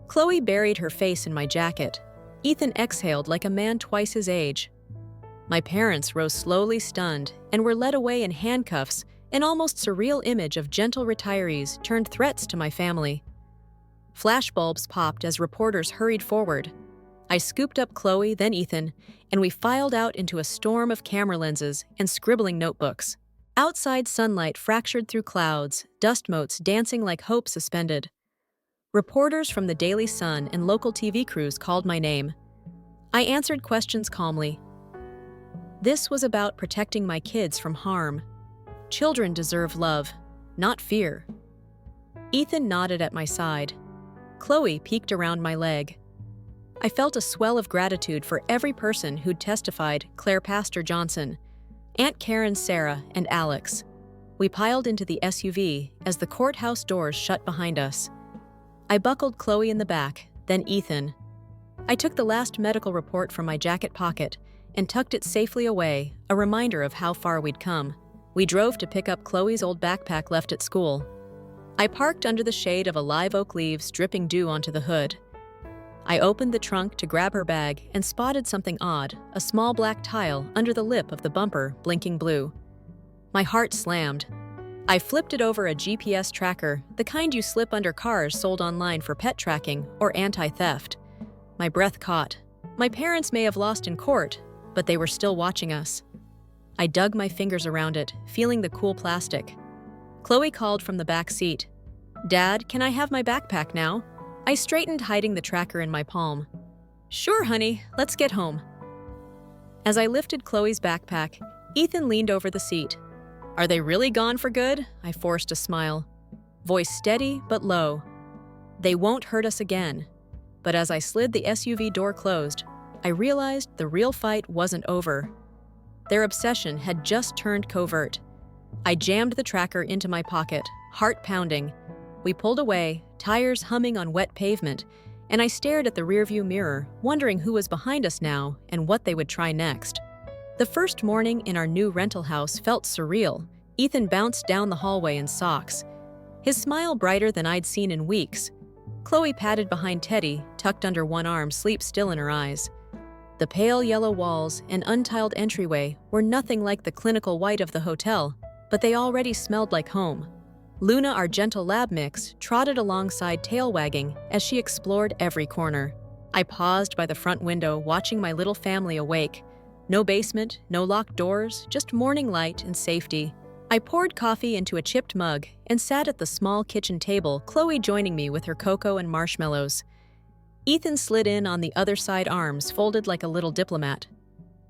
Chloe buried her face in my jacket. Ethan exhaled like a man twice his age. My parents rose slowly, stunned, and were led away in handcuffs, an almost surreal image of gentle retirees turned threats to my family. Flashbulbs popped as reporters hurried forward. I scooped up Chloe, then Ethan, and we filed out into a storm of camera lenses and scribbling notebooks. Outside sunlight fractured through clouds, dust motes dancing like hope suspended. Reporters from the Daily Sun and local TV crews called my name. I answered questions calmly. This was about protecting my kids from harm. Children deserve love, not fear. Ethan nodded at my side. Chloe peeked around my leg. I felt a swell of gratitude for every person who'd testified: Claire Pastor Johnson, Aunt Karen, Sarah, and Alex. We piled into the SUV as the courthouse doors shut behind us. I buckled Chloe in the back, then Ethan. I took the last medical report from my jacket pocket and tucked it safely away, a reminder of how far we'd come. We drove to pick up Chloe's old backpack left at school. I parked under the shade of a live oak leaves dripping dew onto the hood. I opened the trunk to grab her bag and spotted something odd, a small black tile under the lip of the bumper, blinking blue. My heart slammed. I flipped it over a GPS tracker, the kind you slip under cars sold online for pet tracking or anti-theft. My breath caught. My parents may have lost in court, but they were still watching us. I dug my fingers around it, feeling the cool plastic. Chloe called from the back seat. "Dad, can I have my backpack now?" I straightened, hiding the tracker in my palm. "Sure, honey, let's get home." As I lifted Chloe's backpack, Ethan leaned over the seat. "Are they really gone for good?" I forced a smile. Voice steady but low. "They won't hurt us again." But as I slid the SUV door closed, I realized the real fight wasn't over. Their obsession had just turned covert. I jammed the tracker into my pocket, heart pounding. We pulled away, tires humming on wet pavement, and I stared at the rearview mirror, wondering who was behind us now and what they would try next. The first morning in our new rental house felt surreal. Ethan bounced down the hallway in socks, his smile brighter than I'd seen in weeks. Chloe padded behind Teddy, tucked under one arm, sleep still in her eyes. The pale yellow walls and untiled entryway were nothing like the clinical white of the hotel, but they already smelled like home. Luna, our gentle lab mix, trotted alongside, tail wagging as she explored every corner. I paused by the front window, watching my little family awake. No basement, no locked doors, just morning light and safety. I poured coffee into a chipped mug and sat at the small kitchen table, Chloe joining me with her cocoa and marshmallows. Ethan slid in on the other side, arms folded like a little diplomat.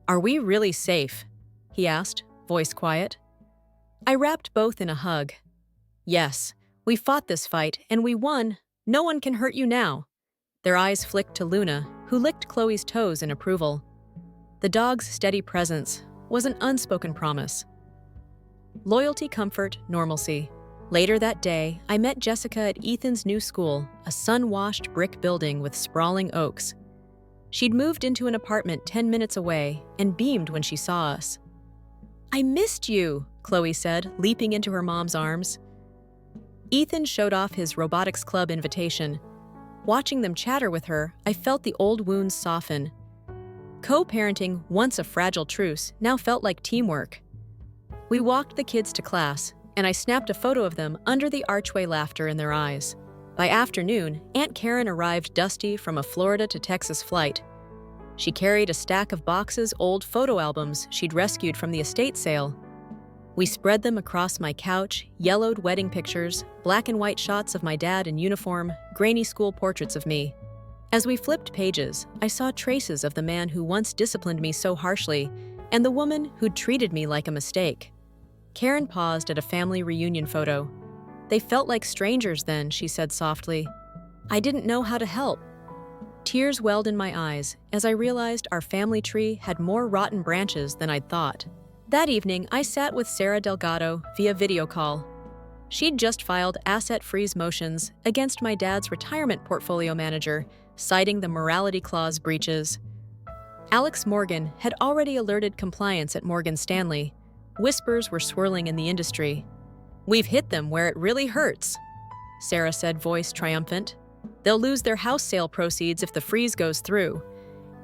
"Are we really safe?" he asked, voice quiet. I wrapped both in a hug. "Yes, we fought this fight and we won. No one can hurt you now." Their eyes flicked to Luna, who licked Chloe's toes in approval. The dog's steady presence was an unspoken promise. Loyalty, comfort, normalcy. Later that day, I met Jessica at Ethan's new school, a sun-washed brick building with sprawling oaks. She'd moved into an apartment 10 minutes away and beamed when she saw us. "I missed you," Chloe said, leaping into her mom's arms. Ethan showed off his robotics club invitation. Watching them chatter with her, I felt the old wounds soften. Co-parenting, once a fragile truce, now felt like teamwork. We walked the kids to class, and I snapped a photo of them under the archway, laughter in their eyes. By afternoon, Aunt Karen arrived dusty from a Florida to Texas flight. She carried a stack of boxes, old photo albums she'd rescued from the estate sale. We spread them across my couch, yellowed wedding pictures, black and white shots of my dad in uniform, grainy school portraits of me. As we flipped pages, I saw traces of the man who once disciplined me so harshly and the woman who'd treated me like a mistake. Karen paused at a family reunion photo. "They felt like strangers then," she said softly. "I didn't know how to help." Tears welled in my eyes as I realized our family tree had more rotten branches than I'd thought. That evening, I sat with Sarah Delgado via video call. She'd just filed asset freeze motions against my dad's retirement portfolio manager, citing the morality clause breaches. Alex Morgan had already alerted compliance at Morgan Stanley. Whispers were swirling in the industry. "We've hit them where it really hurts," Sarah said, voice triumphant. "They'll lose their house sale proceeds if the freeze goes through.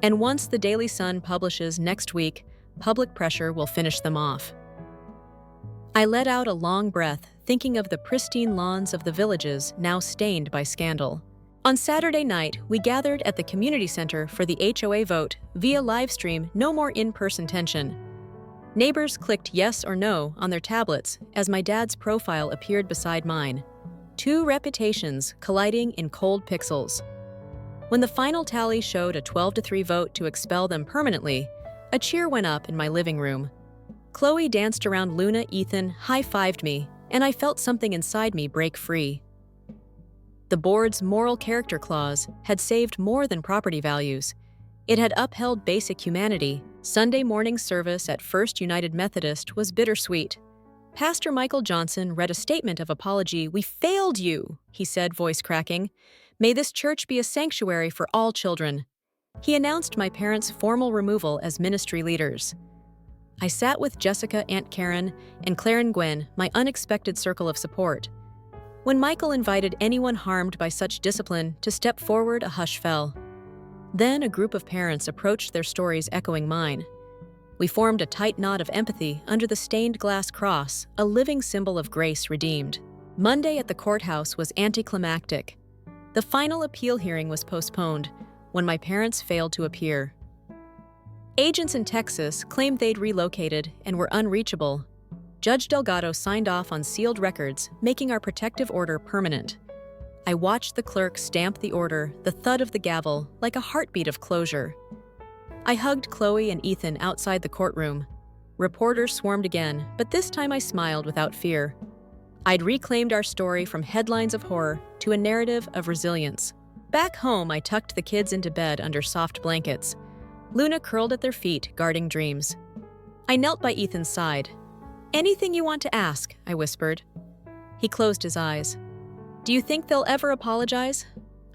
And once the Daily Sun publishes next week, public pressure will finish them off." I let out a long breath, thinking of the pristine lawns of the villages now stained by scandal. On Saturday night, we gathered at the community center for the HOA vote via livestream. No more in-person tension. Neighbors clicked yes or no on their tablets as my dad's profile appeared beside mine. Two reputations colliding in cold pixels. When the final tally showed a 12-3 vote to expel them permanently, a cheer went up in my living room. Chloe danced around Luna. Ethan high-fived me, and I felt something inside me break free. The board's moral character clause had saved more than property values. It had upheld basic humanity. Sunday morning service at First United Methodist was bittersweet. Pastor Michael Johnson read a statement of apology. "We failed you," he said, voice cracking. "May this church be a sanctuary for all children." He announced my parents' formal removal as ministry leaders. I sat with Jessica, Aunt Karen, and Claire and Gwen, my unexpected circle of support. When Michael invited anyone harmed by such discipline to step forward, a hush fell. Then a group of parents approached, their stories echoing mine. We formed a tight knot of empathy under the stained glass cross, a living symbol of grace redeemed. Monday at the courthouse was anticlimactic. The final appeal hearing was postponed when my parents failed to appear. Agents in Texas claimed they'd relocated and were unreachable. Judge Delgado signed off on sealed records, making our protective order permanent. I watched the clerk stamp the order, the thud of the gavel, like a heartbeat of closure. I hugged Chloe and Ethan outside the courtroom. Reporters swarmed again, but this time I smiled without fear. I'd reclaimed our story from headlines of horror to a narrative of resilience. Back home, I tucked the kids into bed under soft blankets. Luna curled at their feet, guarding dreams. I knelt by Ethan's side. "Anything you want to ask," I whispered. He closed his eyes. "Do you think they'll ever apologize?"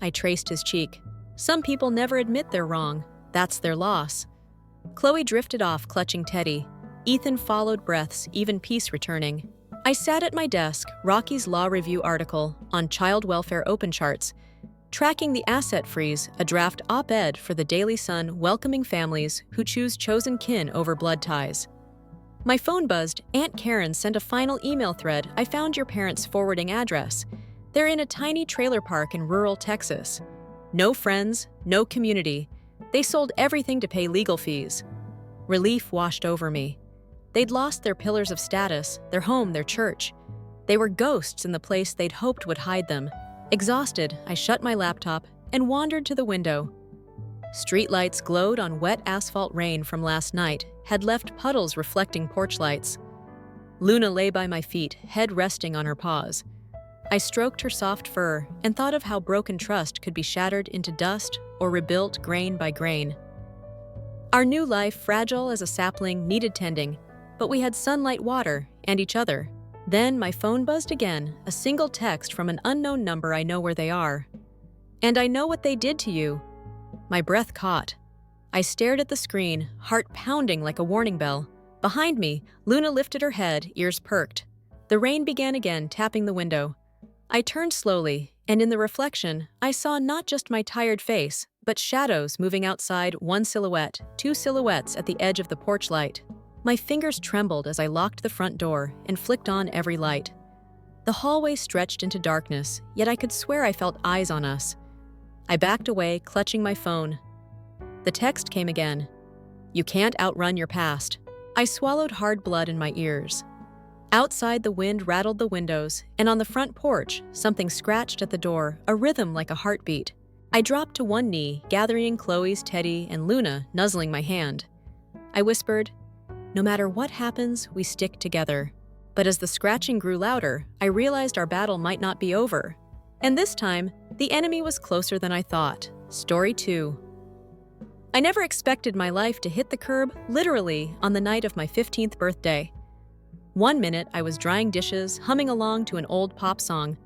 I traced his cheek. "Some people never admit they're wrong. That's their loss." Chloe drifted off, clutching Teddy. Ethan followed breaths, even peace returning. I sat at my desk, Rocky's Law Review article on child welfare open charts, tracking the asset freeze, a draft op-ed for the Daily Sun welcoming families who choose chosen kin over blood ties. My phone buzzed. Aunt Karen sent a final email thread. "I found your parents' forwarding address. They're in a tiny trailer park in rural Texas. No friends, no community. They sold everything to pay legal fees." Relief washed over me. They'd lost their pillars of status, their home, their church. They were ghosts in the place they'd hoped would hide them. Exhausted, I shut my laptop and wandered to the window. Streetlights glowed on wet asphalt. Rain from last night had left puddles reflecting porch lights. Luna lay by my feet, head resting on her paws. I stroked her soft fur and thought of how broken trust could be shattered into dust or rebuilt grain by grain. Our new life, fragile as a sapling, needed tending, but we had sunlight, water, and each other. Then my phone buzzed again, a single text from an unknown number. "I know where they are. And I know what they did to you." My breath caught. I stared at the screen, heart pounding like a warning bell. Behind me, Luna lifted her head, ears perked. The rain began again, tapping the window. I turned slowly, and in the reflection, I saw not just my tired face, but shadows moving outside, one silhouette, two silhouettes at the edge of the porch light. My fingers trembled as I locked the front door and flicked on every light. The hallway stretched into darkness, yet I could swear I felt eyes on us. I backed away, clutching my phone. The text came again. "You can't outrun your past." I swallowed hard blood in my ears. Outside, the wind rattled the windows, and on the front porch, something scratched at the door, a rhythm like a heartbeat. I dropped to one knee, gathering Chloe's Teddy and Luna nuzzling my hand. I whispered, "No matter what happens, we stick together." But as the scratching grew louder, I realized our battle might not be over. And this time, the enemy was closer than I thought. Story 2. I never expected my life to hit the curb, literally, on the night of my 15th birthday. One minute, I was drying dishes, humming along to an old pop song.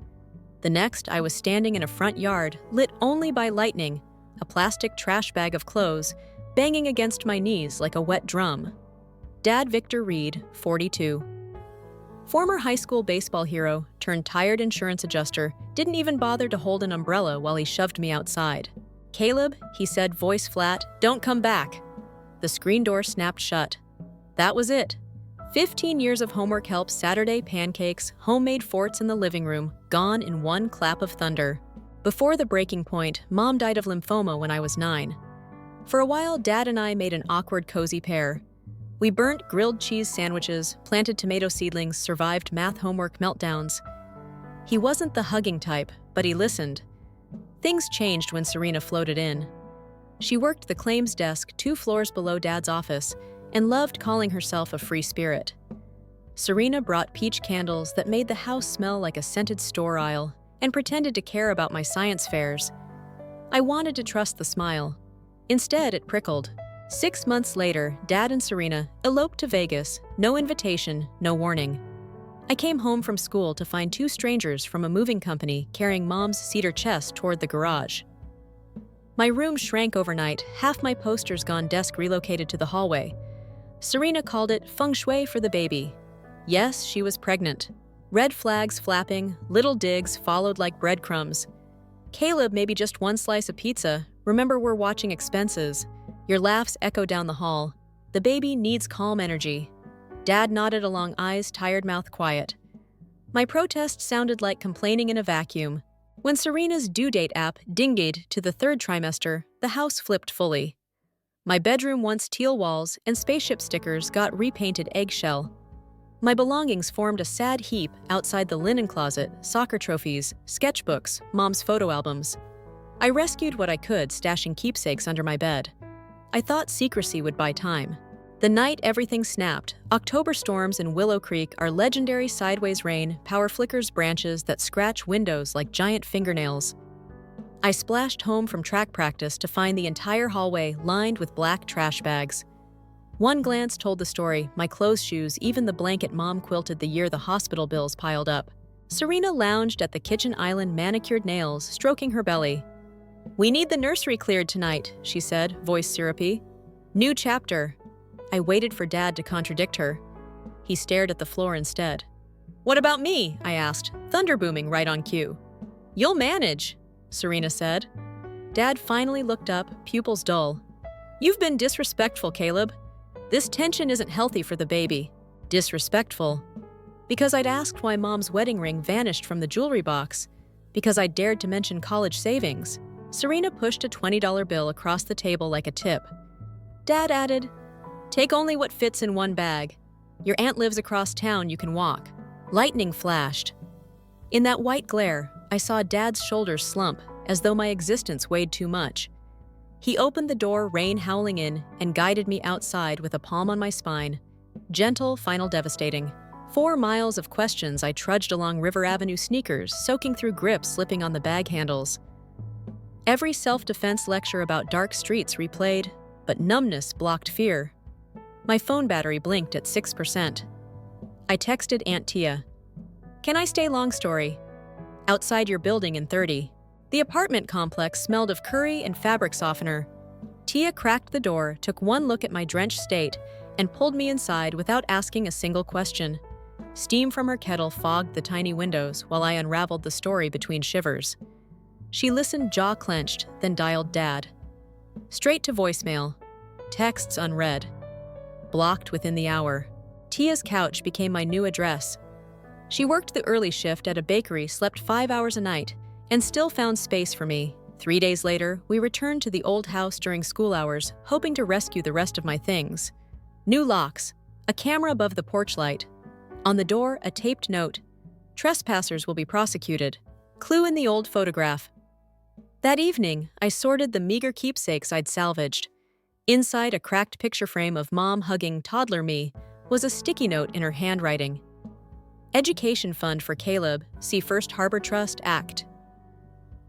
The next, I was standing in a front yard, lit only by lightning, a plastic trash bag of clothes, banging against my knees like a wet drum. Dad Victor Reed, 42. Former high school baseball hero turned tired insurance adjuster didn't even bother to hold an umbrella while he shoved me outside. "Caleb," he said, voice flat, "don't come back." The screen door snapped shut. That was it. 15 years of homework help, Saturday pancakes, homemade forts in the living room, gone in one clap of thunder. Before the breaking point, Mom died of lymphoma when I was 9. For a while, Dad and I made an awkward, cozy pair. We burnt grilled cheese sandwiches, planted tomato seedlings, survived math homework meltdowns. He wasn't the hugging type, but he listened. Things changed when Serena floated in. She worked the claims desk 2 floors below Dad's office and loved calling herself a free spirit. Serena brought peach candles that made the house smell like a scented store aisle and pretended to care about my science fairs. I wanted to trust the smile. Instead, it prickled. 6 months later, Dad and Serena eloped to Vegas, no invitation, no warning. I came home from school to find 2 strangers from a moving company carrying Mom's cedar chest toward the garage. My room shrank overnight, half my posters gone, desk relocated to the hallway. Serena called it feng shui for the baby. Yes, she was pregnant. Red flags flapping, little digs followed like breadcrumbs. "Caleb, maybe just 1 slice of pizza. Remember, we're watching expenses." Your laughs echo down the hall. The baby needs calm energy. Dad nodded along, eyes tired, mouth quiet. My protest sounded like complaining in a vacuum. When Serena's due date app dinged to the 3rd trimester, the house flipped fully. My bedroom, once teal walls and spaceship stickers, got repainted eggshell. My belongings formed a sad heap outside the linen closet, soccer trophies, sketchbooks, Mom's photo albums. I rescued what I could, stashing keepsakes under my bed. I thought secrecy would buy time. The night everything snapped, October storms in Willow Creek are legendary sideways rain, power flickers branches that scratch windows like giant fingernails. I splashed home from track practice to find the entire hallway lined with black trash bags. One glance told the story, my clothes, shoes, even the blanket Mom quilted the year the hospital bills piled up. Serena lounged at the kitchen island, manicured nails, stroking her belly. "We need the nursery cleared tonight," she said, voice syrupy. "New chapter." I waited for Dad to contradict her. He stared at the floor instead. "What about me?" I asked, thunder booming right on cue. "You'll manage," Serena said. Dad finally looked up, pupils dull. "You've been disrespectful, Caleb. This tension isn't healthy for the baby." Disrespectful. Because I'd asked why Mom's wedding ring vanished from the jewelry box. Because I dared to mention college savings. Serena pushed a $20 bill across the table like a tip. Dad added, "Take only what fits in one bag. Your aunt lives across town, you can walk." Lightning flashed. In that white glare, I saw Dad's shoulders slump, as though my existence weighed too much. He opened the door, rain howling in, and guided me outside with a palm on my spine. Gentle, final, devastating. 4 miles of questions. I trudged along River Avenue, sneakers soaking through grips, slipping on the bag handles. Every self-defense lecture about dark streets replayed, but numbness blocked fear. My phone battery blinked at 6%. I texted Aunt Tia. "Can I stay? Long story. Outside your building in 30. The apartment complex smelled of curry and fabric softener." Tia cracked the door, took one look at my drenched state, and pulled me inside without asking a single question. Steam from her kettle fogged the tiny windows while I unraveled the story between shivers. She listened, jaw clenched, then dialed Dad. Straight to voicemail. Texts unread. Blocked within the hour. Tia's couch became my new address. She worked the early shift at a bakery, slept 5 hours a night, and still found space for me. 3 days later, we returned to the old house during school hours, hoping to rescue the rest of my things. New locks, a camera above the porch light. On the door, a taped note. "Trespassers will be prosecuted." Clue in the old photograph. That evening, I sorted the meager keepsakes I'd salvaged. Inside a cracked picture frame of Mom hugging toddler me was a sticky note in her handwriting. Education Fund for Caleb, see First Harbor Trust Act.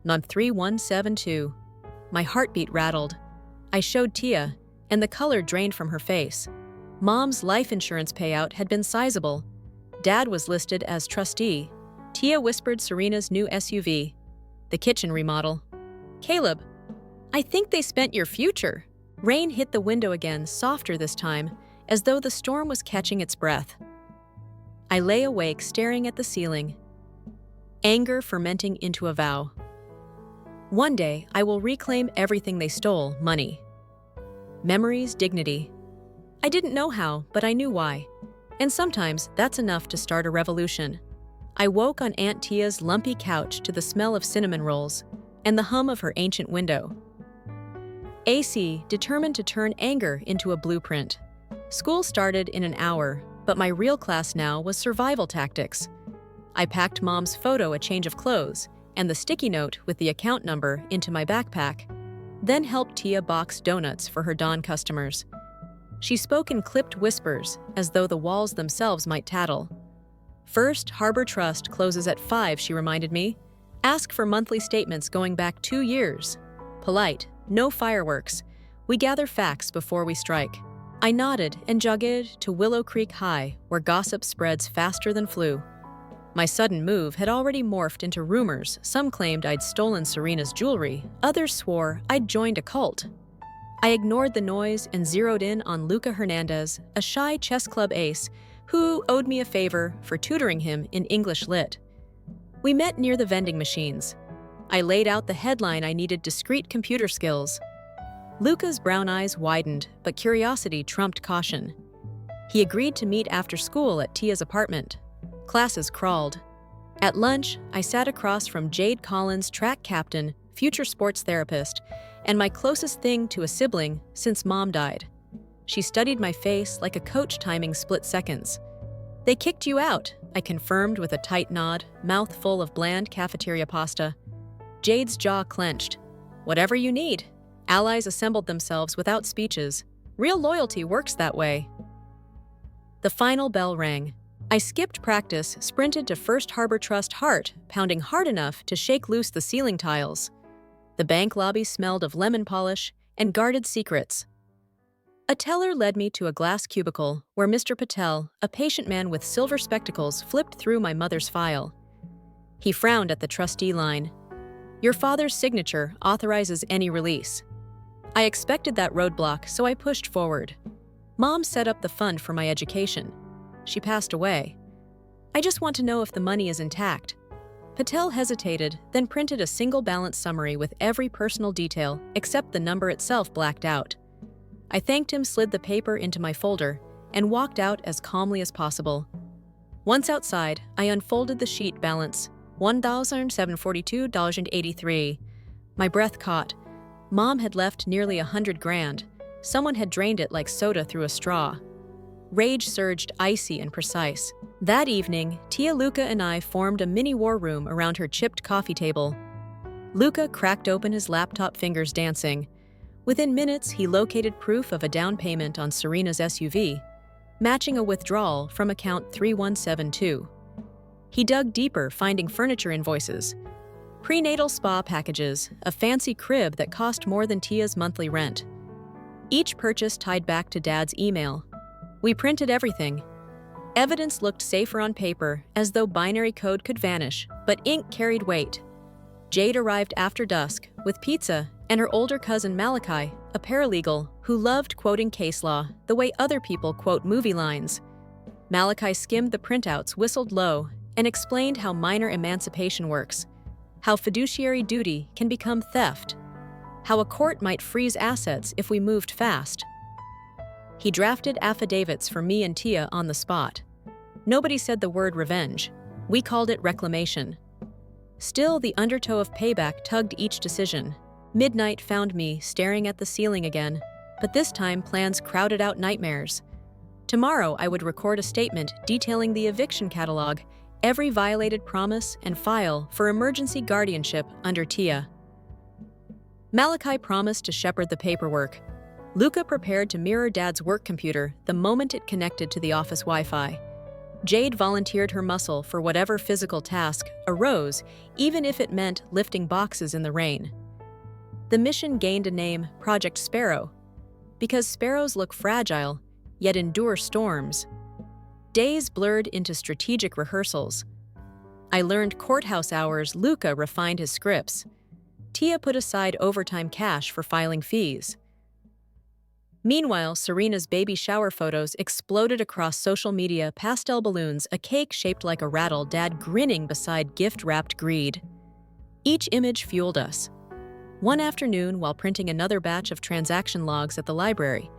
Month 3172. My heartbeat rattled. I showed Tia, and the color drained from her face. Mom's life insurance payout had been sizable. Dad was listed as trustee. Tia whispered Serena's new SUV, the kitchen remodel. Caleb, I think they spent your future. Rain hit the window again, softer this time, as though the storm was catching its breath. I lay awake, staring at the ceiling, anger fermenting into a vow. One day, I will reclaim everything they stole: money, memories, dignity. I didn't know how, but I knew why. And sometimes that's enough to start a revolution. I woke on Aunt Tia's lumpy couch to the smell of cinnamon rolls and the hum of her ancient window. AC, determined to turn anger into a blueprint. School started in an hour, but my real class now was survival tactics. I packed Mom's photo, a change of clothes, and the sticky note with the account number into my backpack, then helped Tia box donuts for her dawn customers. She spoke in clipped whispers, as though the walls themselves might tattle. First Harbor Trust closes at 5, she reminded me. Ask for monthly statements going back 2 years. Polite, no fireworks. We gather facts before we strike. I nodded and jogged to Willow Creek High, where gossip spreads faster than flu. My sudden move had already morphed into rumors. Some claimed I'd stolen Serena's jewelry. Others swore I'd joined a cult. I ignored the noise and zeroed in on Luca Hernandez, a shy chess club ace who owed me a favor for tutoring him in English Lit. We met near the vending machines. I laid out the headline I needed: discreet computer skills. Luca's brown eyes widened, but curiosity trumped caution. He agreed to meet after school at Tia's apartment. Classes crawled. At lunch, I sat across from Jade Collins, track captain, future sports therapist, and my closest thing to a sibling since Mom died. She studied my face like a coach timing split seconds. They kicked you out, I confirmed with a tight nod, mouth full of bland cafeteria pasta. Jade's jaw clenched. Whatever you need. Allies assembled themselves without speeches. Real loyalty works that way. The final bell rang. I skipped practice, sprinted to First Harbor Trust, heart pounding hard enough to shake loose the ceiling tiles. The bank lobby smelled of lemon polish and guarded secrets. A teller led me to a glass cubicle where Mr. Patel, a patient man with silver spectacles, flipped through my mother's file. He frowned at the trustee line. Your father's signature authorizes any release. I expected that roadblock, so I pushed forward. Mom set up the fund for my education. She passed away. I just want to know if the money is intact. Patel hesitated, then printed a single balance summary with every personal detail except the number itself blacked out. I thanked him, slid the paper into my folder, and walked out as calmly as possible. Once outside, I unfolded the sheet balance, $1,742.83. My breath caught. Mom had left nearly $100,000. Someone had drained it like soda through a straw. Rage surged, icy and precise. That evening, Tia, Luca, and I formed a mini war room around her chipped coffee table. Luca cracked open his laptop, fingers dancing. Within minutes, he located proof of a down payment on Serena's SUV, matching a withdrawal from account 3172. He dug deeper, finding furniture invoices, prenatal spa packages, a fancy crib that cost more than Tia's monthly rent. Each purchase tied back to Dad's email. We printed everything. Evidence looked safer on paper, as though binary code could vanish, but ink carried weight. Jade arrived after dusk, with pizza, and her older cousin Malachi, a paralegal who loved quoting case law the way other people quote movie lines. Malachi skimmed the printouts, whistled low, and explained how minor emancipation works, how fiduciary duty can become theft, how a court might freeze assets if we moved fast. He drafted affidavits for me and Tia on the spot. Nobody said the word revenge. We called it reclamation. Still, the undertow of payback tugged each decision. Midnight found me staring at the ceiling again, but this time plans crowded out nightmares. Tomorrow I would record a statement detailing the eviction catalog, every violated promise, and file for emergency guardianship under Tia. Malachi promised to shepherd the paperwork. Luca prepared to mirror Dad's work computer the moment it connected to the office Wi-Fi. Jade volunteered her muscle for whatever physical task arose, even if it meant lifting boxes in the rain. The mission gained a name, Project Sparrow, because sparrows look fragile, yet endure storms. Days blurred into strategic rehearsals. I learned courthouse hours. Luca refined his scripts. Tia put aside overtime cash for filing fees. Meanwhile, Serena's baby shower photos exploded across social media, pastel balloons, a cake shaped like a rattle, Dad grinning beside gift-wrapped greed. Each image fueled us. One afternoon, while printing another batch of transaction logs at the library,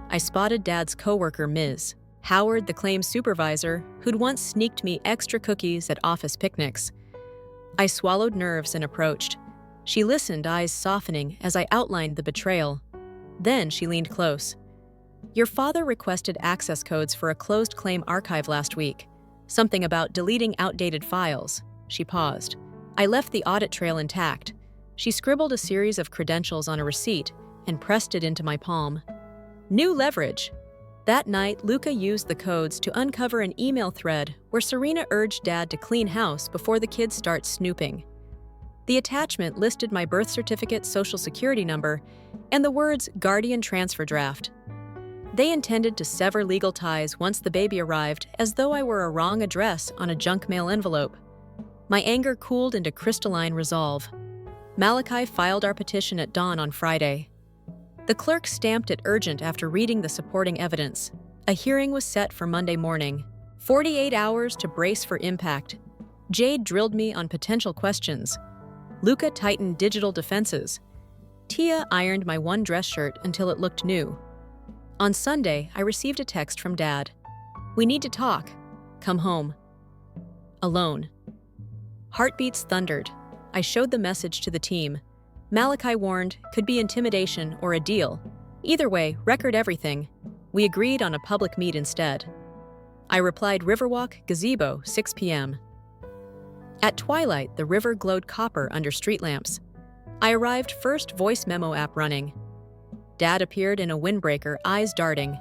I spotted Dad's coworker, Ms. Howard, the claims supervisor, who'd once sneaked me extra cookies at office picnics. I swallowed nerves and approached. She listened, eyes softening, as I outlined the betrayal. Then she leaned close. "Your father requested access codes for a closed claim archive last week. Something about deleting outdated files." She paused. I left the audit trail intact. She scribbled a series of credentials on a receipt and pressed it into my palm. New leverage. That night, Luca used the codes to uncover an email thread where Serena urged Dad to clean house before the kids start snooping. The attachment listed my birth certificate, social security number, and the words guardian transfer draft. They intended to sever legal ties once the baby arrived, as though I were a wrong address on a junk mail envelope. My anger cooled into crystalline resolve. Malachi filed our petition at dawn on Friday. The clerk stamped it urgent after reading the supporting evidence. A hearing was set for Monday morning. 48 hours to brace for impact. Jade drilled me on potential questions. Luca tightened digital defenses. Tia ironed my one dress shirt until it looked new. On Sunday, I received a text from Dad. "We need to talk. Come home." Alone. Heartbeats thundered. I showed the message to the team. Malachi warned, could be intimidation or a deal. Either way, record everything. We agreed on a public meet instead. I replied, Riverwalk, Gazebo, 6 p.m. At twilight, the river glowed copper under street lamps. I arrived first, voice memo app running. Dad appeared in a windbreaker, eyes darting.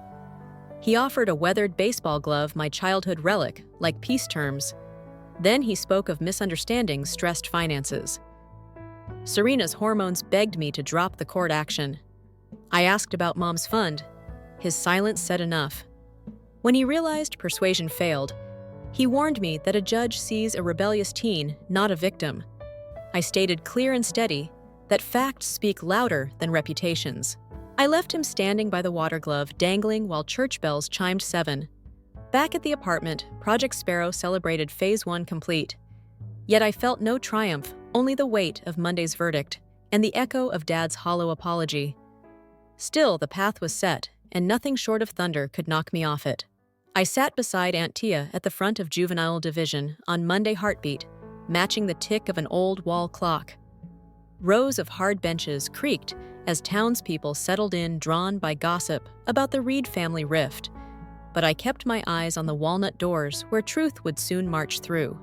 He offered a weathered baseball glove, my childhood relic, like peace terms. Then he spoke of misunderstandings, stressed finances. Serena's hormones begged me to drop the court action. I asked about Mom's fund. His silence said enough. When he realized persuasion failed, he warned me that a judge sees a rebellious teen, not a victim. I stated clear and steady that facts speak louder than reputations. I left him standing by the water glove, dangling while church bells chimed 7. Back at the apartment, Project Sparrow celebrated Phase 1 complete. Yet I felt no triumph, only the weight of Monday's verdict and the echo of Dad's hollow apology. Still, the path was set, and nothing short of thunder could knock me off it. I sat beside Aunt Tia at the front of Juvenile Division on Monday heartbeat, matching the tick of an old wall clock. Rows of hard benches creaked as townspeople settled in, drawn by gossip about the Reed family rift. But I kept my eyes on the walnut doors where truth would soon march through.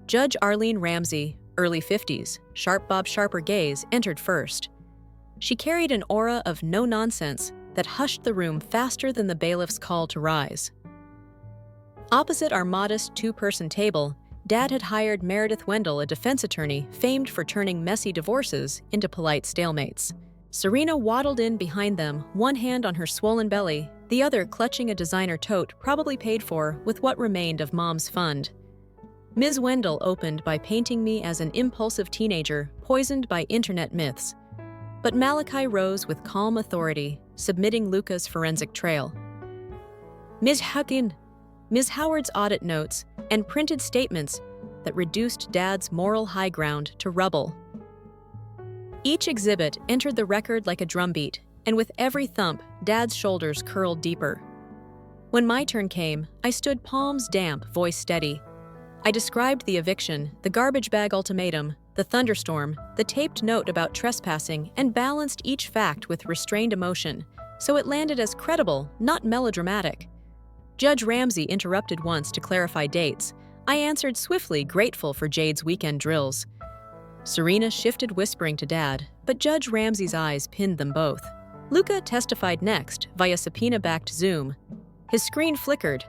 Judge Arlene Ramsey, early 50s, sharp Bob Sharper gaze, entered first. She carried an aura of no-nonsense that hushed the room faster than the bailiff's call to rise. Opposite our modest two-person table, Dad had hired Meredith Wendell, a defense attorney famed for turning messy divorces into polite stalemates. Serena waddled in behind them, one hand on her swollen belly, the other clutching a designer tote probably paid for with what remained of Mom's fund. Ms. Wendell opened by painting me as an impulsive teenager poisoned by internet myths. But Malachi rose with calm authority, submitting Luca's forensic trail. Ms. Howard's audit notes and printed statements that reduced Dad's moral high ground to rubble. Each exhibit entered the record like a drumbeat, and with every thump, Dad's shoulders curled deeper. When my turn came, I stood palms damp, voice steady. I described the eviction, the garbage bag ultimatum, the thunderstorm, the taped note about trespassing, and balanced each fact with restrained emotion, so it landed as credible, not melodramatic. Judge Ramsey interrupted once to clarify dates. I answered swiftly, grateful for Jade's weekend drills. Serena shifted, whispering to Dad, but Judge Ramsey's eyes pinned them both. Luca testified next via subpoena-backed Zoom. His screen flickered,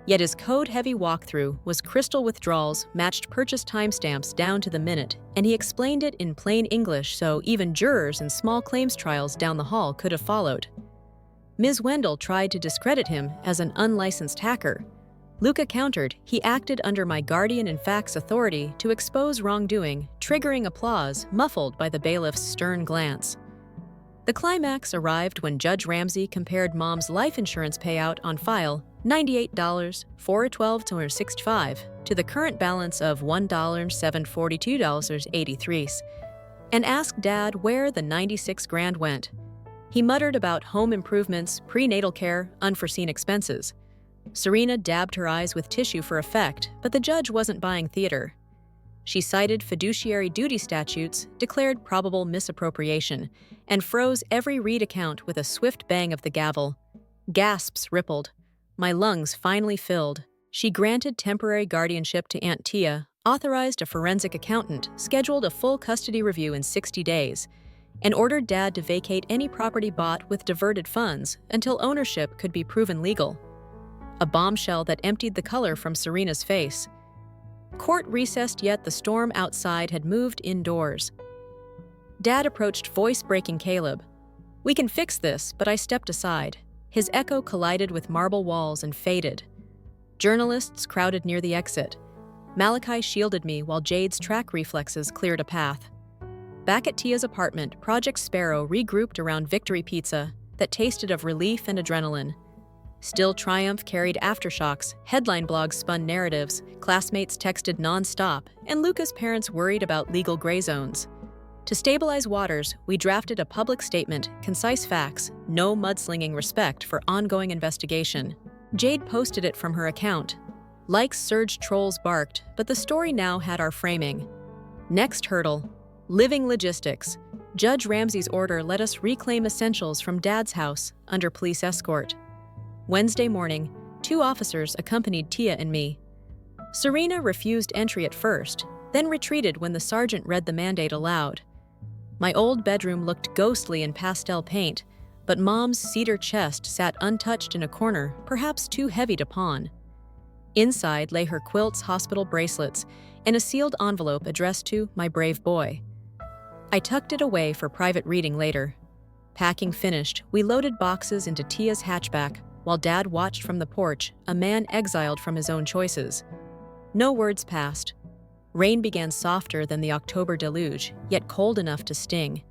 yet his code-heavy walkthrough was crystal withdrawals matched purchase timestamps down to the minute, and he explained it in plain English so even jurors in small claims trials down the hall could have followed. Ms. Wendell tried to discredit him as an unlicensed hacker. Luca countered, he acted under my guardian-in-fact's authority to expose wrongdoing, triggering applause muffled by the bailiff's stern glance. The climax arrived when Judge Ramsey compared Mom's life insurance payout on file, $98 for $12.65, to the current balance of $1,742.83, and asked Dad where the $96,000 went. He muttered about home improvements, prenatal care, unforeseen expenses. Serena dabbed her eyes with tissue for effect, but the judge wasn't buying theater. She cited fiduciary duty statutes, declared probable misappropriation, and froze every read account with a swift bang of the gavel. Gasps rippled. My lungs finally filled. She granted temporary guardianship to Aunt Tia, authorized a forensic accountant, scheduled a full custody review in 60 days, and ordered Dad to vacate any property bought with diverted funds until ownership could be proven legal. A bombshell that emptied the color from Serena's face. Court recessed, yet the storm outside had moved indoors. Dad approached, voice-breaking Caleb. "We can fix this," but I stepped aside. His echo collided with marble walls and faded. Journalists crowded near the exit. Malachi shielded me while Jade's track reflexes cleared a path. Back at Tia's apartment, Project Sparrow regrouped around Victory Pizza that tasted of relief and adrenaline. Still Triumph carried aftershocks, headline blogs spun narratives, classmates texted non-stop, and Luca's parents worried about legal gray zones. To stabilize waters, we drafted a public statement, concise facts, no mudslinging, respect for ongoing investigation. Jade posted it from her account. Likes surged, trolls barked, but the story now had our framing. Next hurdle, living logistics. Judge Ramsey's order let us reclaim essentials from Dad's house under police escort. Wednesday morning, 2 officers accompanied Tia and me. Serena refused entry at first, then retreated when the sergeant read the mandate aloud. My old bedroom looked ghostly in pastel paint, but Mom's cedar chest sat untouched in a corner, perhaps too heavy to pawn. Inside lay her quilts, hospital bracelets, and a sealed envelope addressed to my brave boy. I tucked it away for private reading later. Packing finished, we loaded boxes into Tia's hatchback, while Dad watched from the porch, a man exiled from his own choices. No words passed. Rain began softer than the October deluge, yet cold enough to sting.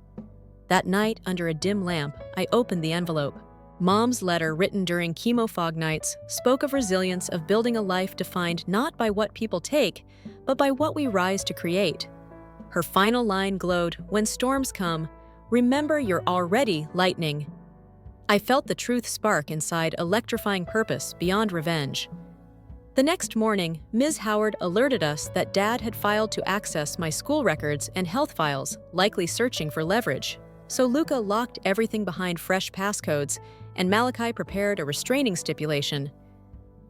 That night, under a dim lamp, I opened the envelope. Mom's letter, written during chemo fog nights, spoke of resilience, of building a life defined not by what people take, but by what we rise to create. Her final line glowed, "When storms come, remember you're already lightning." I felt the truth spark inside, electrifying purpose beyond revenge. The next morning, Ms. Howard alerted us that Dad had filed to access my school records and health files, likely searching for leverage. So Luca locked everything behind fresh passcodes, and Malachi prepared a restraining stipulation.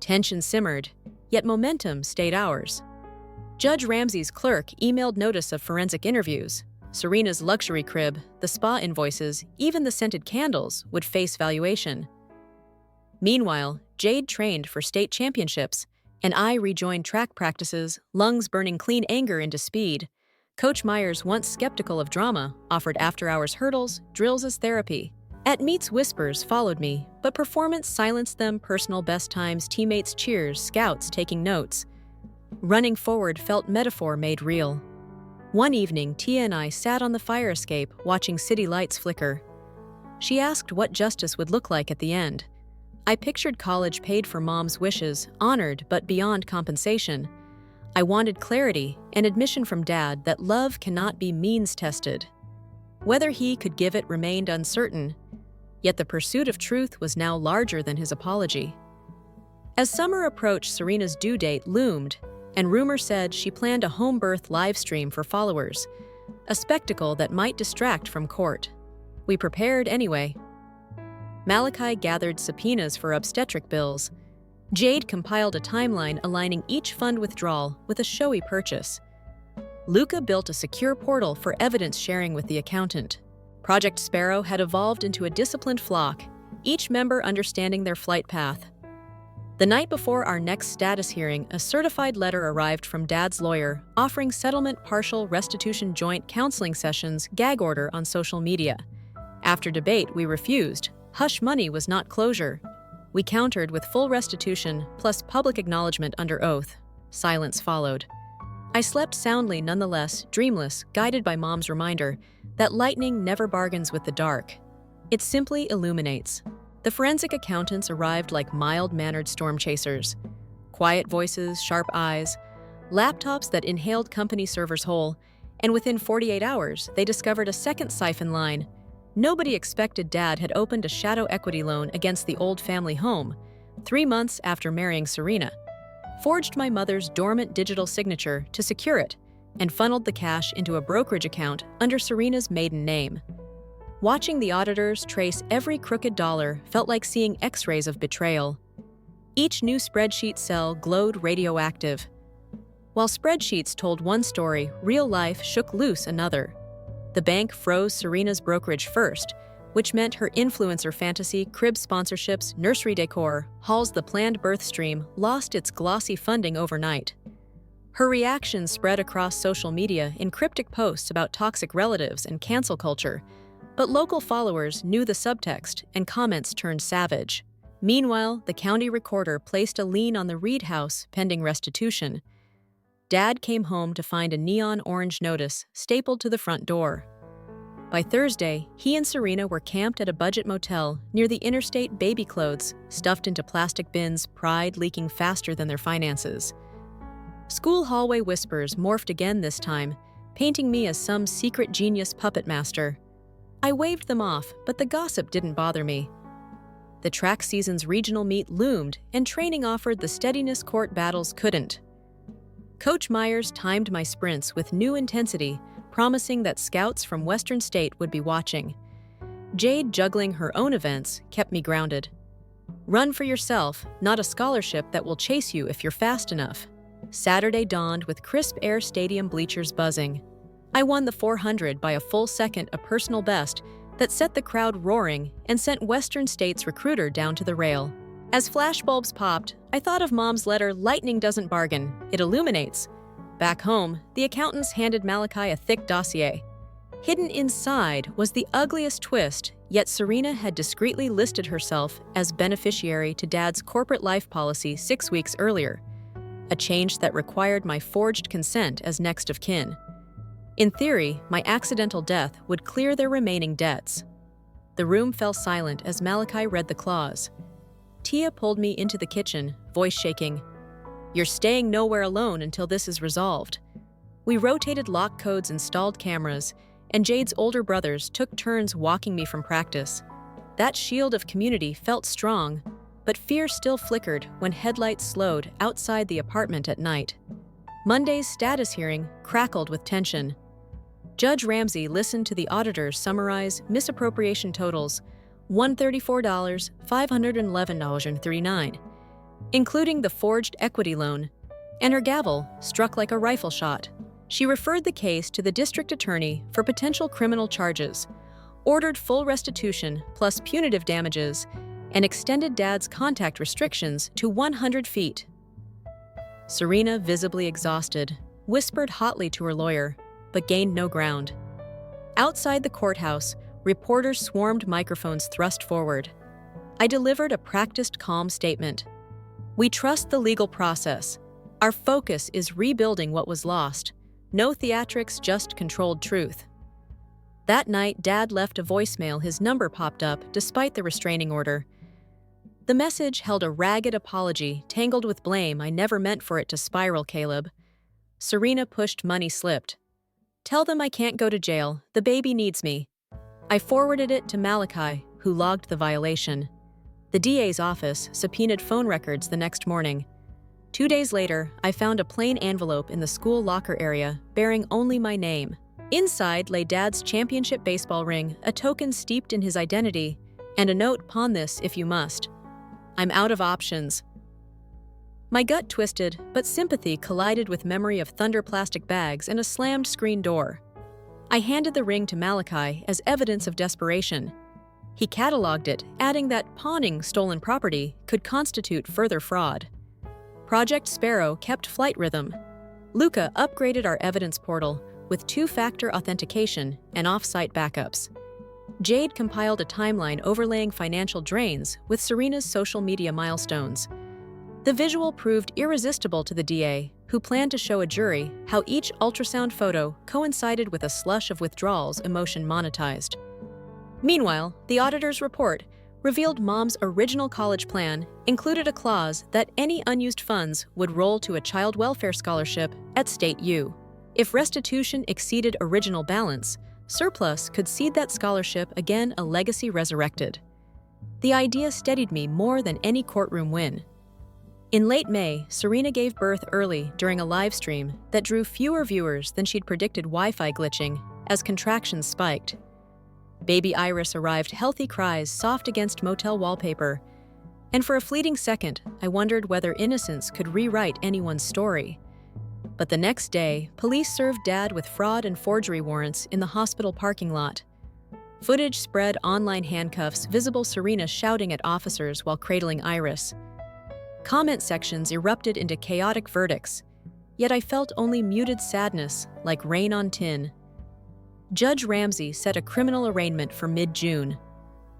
Tension simmered, yet momentum stayed ours. Judge Ramsey's clerk emailed notice of forensic interviews. Serena's luxury crib, the spa invoices, even the scented candles would face valuation. Meanwhile, Jade trained for state championships, and I rejoined track practices, lungs burning clean anger into speed. Coach Myers, once skeptical of drama, offered after-hours hurdles, drills as therapy. At meets, whispers followed me, but performance silenced them, personal best times, teammates' cheers, scouts taking notes. Running forward felt metaphor made real. One evening, Tia and I sat on the fire escape, watching city lights flicker. She asked what justice would look like at the end. I pictured college paid for Mom's wishes, honored but beyond compensation. I wanted clarity, and admission from Dad that love cannot be means-tested. Whether he could give it remained uncertain, yet the pursuit of truth was now larger than his apology. As summer approached, Serena's due date loomed, and rumor said she planned a home birth live stream for followers, a spectacle that might distract from court. We prepared anyway. Malachi gathered subpoenas for obstetric bills. Jade compiled a timeline aligning each fund withdrawal with a showy purchase. Luca built a secure portal for evidence sharing with the accountant. Project Sparrow had evolved into a disciplined flock, each member understanding their flight path. The night before our next status hearing, a certified letter arrived from Dad's lawyer offering settlement, partial restitution, joint counseling sessions, gag order on social media. After debate, we refused. Hush money was not closure. We countered with full restitution plus public acknowledgement under oath. Silence followed. I slept soundly nonetheless, dreamless, guided by Mom's reminder that lightning never bargains with the dark. It simply illuminates. The forensic accountants arrived like mild-mannered storm chasers. Quiet voices, sharp eyes, laptops that inhaled company servers whole, and within 48 hours, they discovered a second siphon line. Nobody expected Dad had opened a shadow equity loan against the old family home 3 months after marrying Serena, forged my mother's dormant digital signature to secure it, and funneled the cash into a brokerage account under Serena's maiden name. Watching the auditors trace every crooked dollar felt like seeing X-rays of betrayal. Each new spreadsheet cell glowed radioactive. While spreadsheets told one story, real life shook loose another. The bank froze Serena's brokerage first, which meant her influencer fantasy, crib sponsorships, nursery decor, hauls the planned birth stream lost its glossy funding overnight. Her reactions spread across social media in cryptic posts about toxic relatives and cancel culture, but local followers knew the subtext and comments turned savage. Meanwhile, the county recorder placed a lien on the Reed house pending restitution. Dad came home to find a neon orange notice stapled to the front door. By Thursday, he and Serena were camped at a budget motel near the interstate baby clothes, stuffed into plastic bins, pride leaking faster than their finances. School hallway whispers morphed again this time, painting me as some secret genius puppet master. I waved them off, but the gossip didn't bother me. The track season's regional meet loomed, and training offered the steadiness court battles couldn't. Coach Myers timed my sprints with new intensity, promising that scouts from Western State would be watching. Jade juggling her own events kept me grounded. Run for yourself, not a scholarship that will chase you if you're fast enough. Saturday dawned with crisp air stadium bleachers buzzing. I won the 400 by a full second, a personal best that set the crowd roaring and sent Western State's recruiter down to the rail. As flashbulbs popped, I thought of Mom's letter, "Lightning doesn't bargain, it illuminates." Back home, the accountants handed Malachi a thick dossier. Hidden inside was the ugliest twist, yet Serena had discreetly listed herself as beneficiary to Dad's corporate life policy 6 weeks earlier, a change that required my forged consent as next of kin. In theory, my accidental death would clear their remaining debts. The room fell silent as Malachi read the clause. Tia pulled me into the kitchen, voice shaking. "You're staying nowhere alone until this is resolved." We rotated lock codes, installed cameras, and Jade's older brothers took turns walking me from practice. That shield of community felt strong, but fear still flickered when headlights slowed outside the apartment at night. Monday's status hearing crackled with tension. Judge Ramsey listened to the auditors summarize misappropriation totals, $134, $511.39, including the forged equity loan, and her gavel struck like a rifle shot. She referred the case to the district attorney for potential criminal charges, ordered full restitution plus punitive damages, and extended Dad's contact restrictions to 100 feet. Serena, visibly exhausted, whispered hotly to her lawyer, but gained no ground. Outside the courthouse, reporters swarmed, microphones thrust forward. I delivered a practiced, calm statement. "We trust the legal process. Our focus is rebuilding what was lost. No theatrics, just controlled truth." That night, Dad left a voicemail. His number popped up despite the restraining order. The message held a ragged apology tangled with blame. "I never meant for it to spiral, Caleb." Serena pushed, money slipped. "Tell them I can't go to jail. The baby needs me." I forwarded it to Malachi, who logged the violation. The DA's office subpoenaed phone records the next morning. 2 days later, I found a plain envelope in the school locker area bearing only my name. Inside lay Dad's championship baseball ring, a token steeped in his identity, and a note, "Pawn this if you must. I'm out of options." My gut twisted, but sympathy collided with memory of Thunder plastic bags and a slammed screen door. I handed the ring to Malachi as evidence of desperation. He cataloged it, adding that pawning stolen property could constitute further fraud. Project Sparrow kept flight rhythm. Luca upgraded our evidence portal with two-factor authentication and off-site backups. Jade compiled a timeline overlaying financial drains with Serena's social media milestones. The visual proved irresistible to the DA, who planned to show a jury how each ultrasound photo coincided with a slush of withdrawals emotion monetized. Meanwhile, the auditor's report revealed Mom's original college plan included a clause that any unused funds would roll to a child welfare scholarship at State U. If restitution exceeded original balance, surplus could seed that scholarship again, a legacy resurrected. The idea steadied me more than any courtroom win. In late May, Serena gave birth early during a live stream that drew fewer viewers than she'd predicted Wi-Fi glitching as contractions spiked. Baby Iris arrived healthy cries soft against motel wallpaper, and for a fleeting second, I wondered whether innocence could rewrite anyone's story. But the next day, police served Dad with fraud and forgery warrants in the hospital parking lot. Footage spread online handcuffs visible Serena shouting at officers while cradling Iris. Comment sections erupted into chaotic verdicts, yet I felt only muted sadness like rain on tin. Judge Ramsey set a criminal arraignment for mid-June.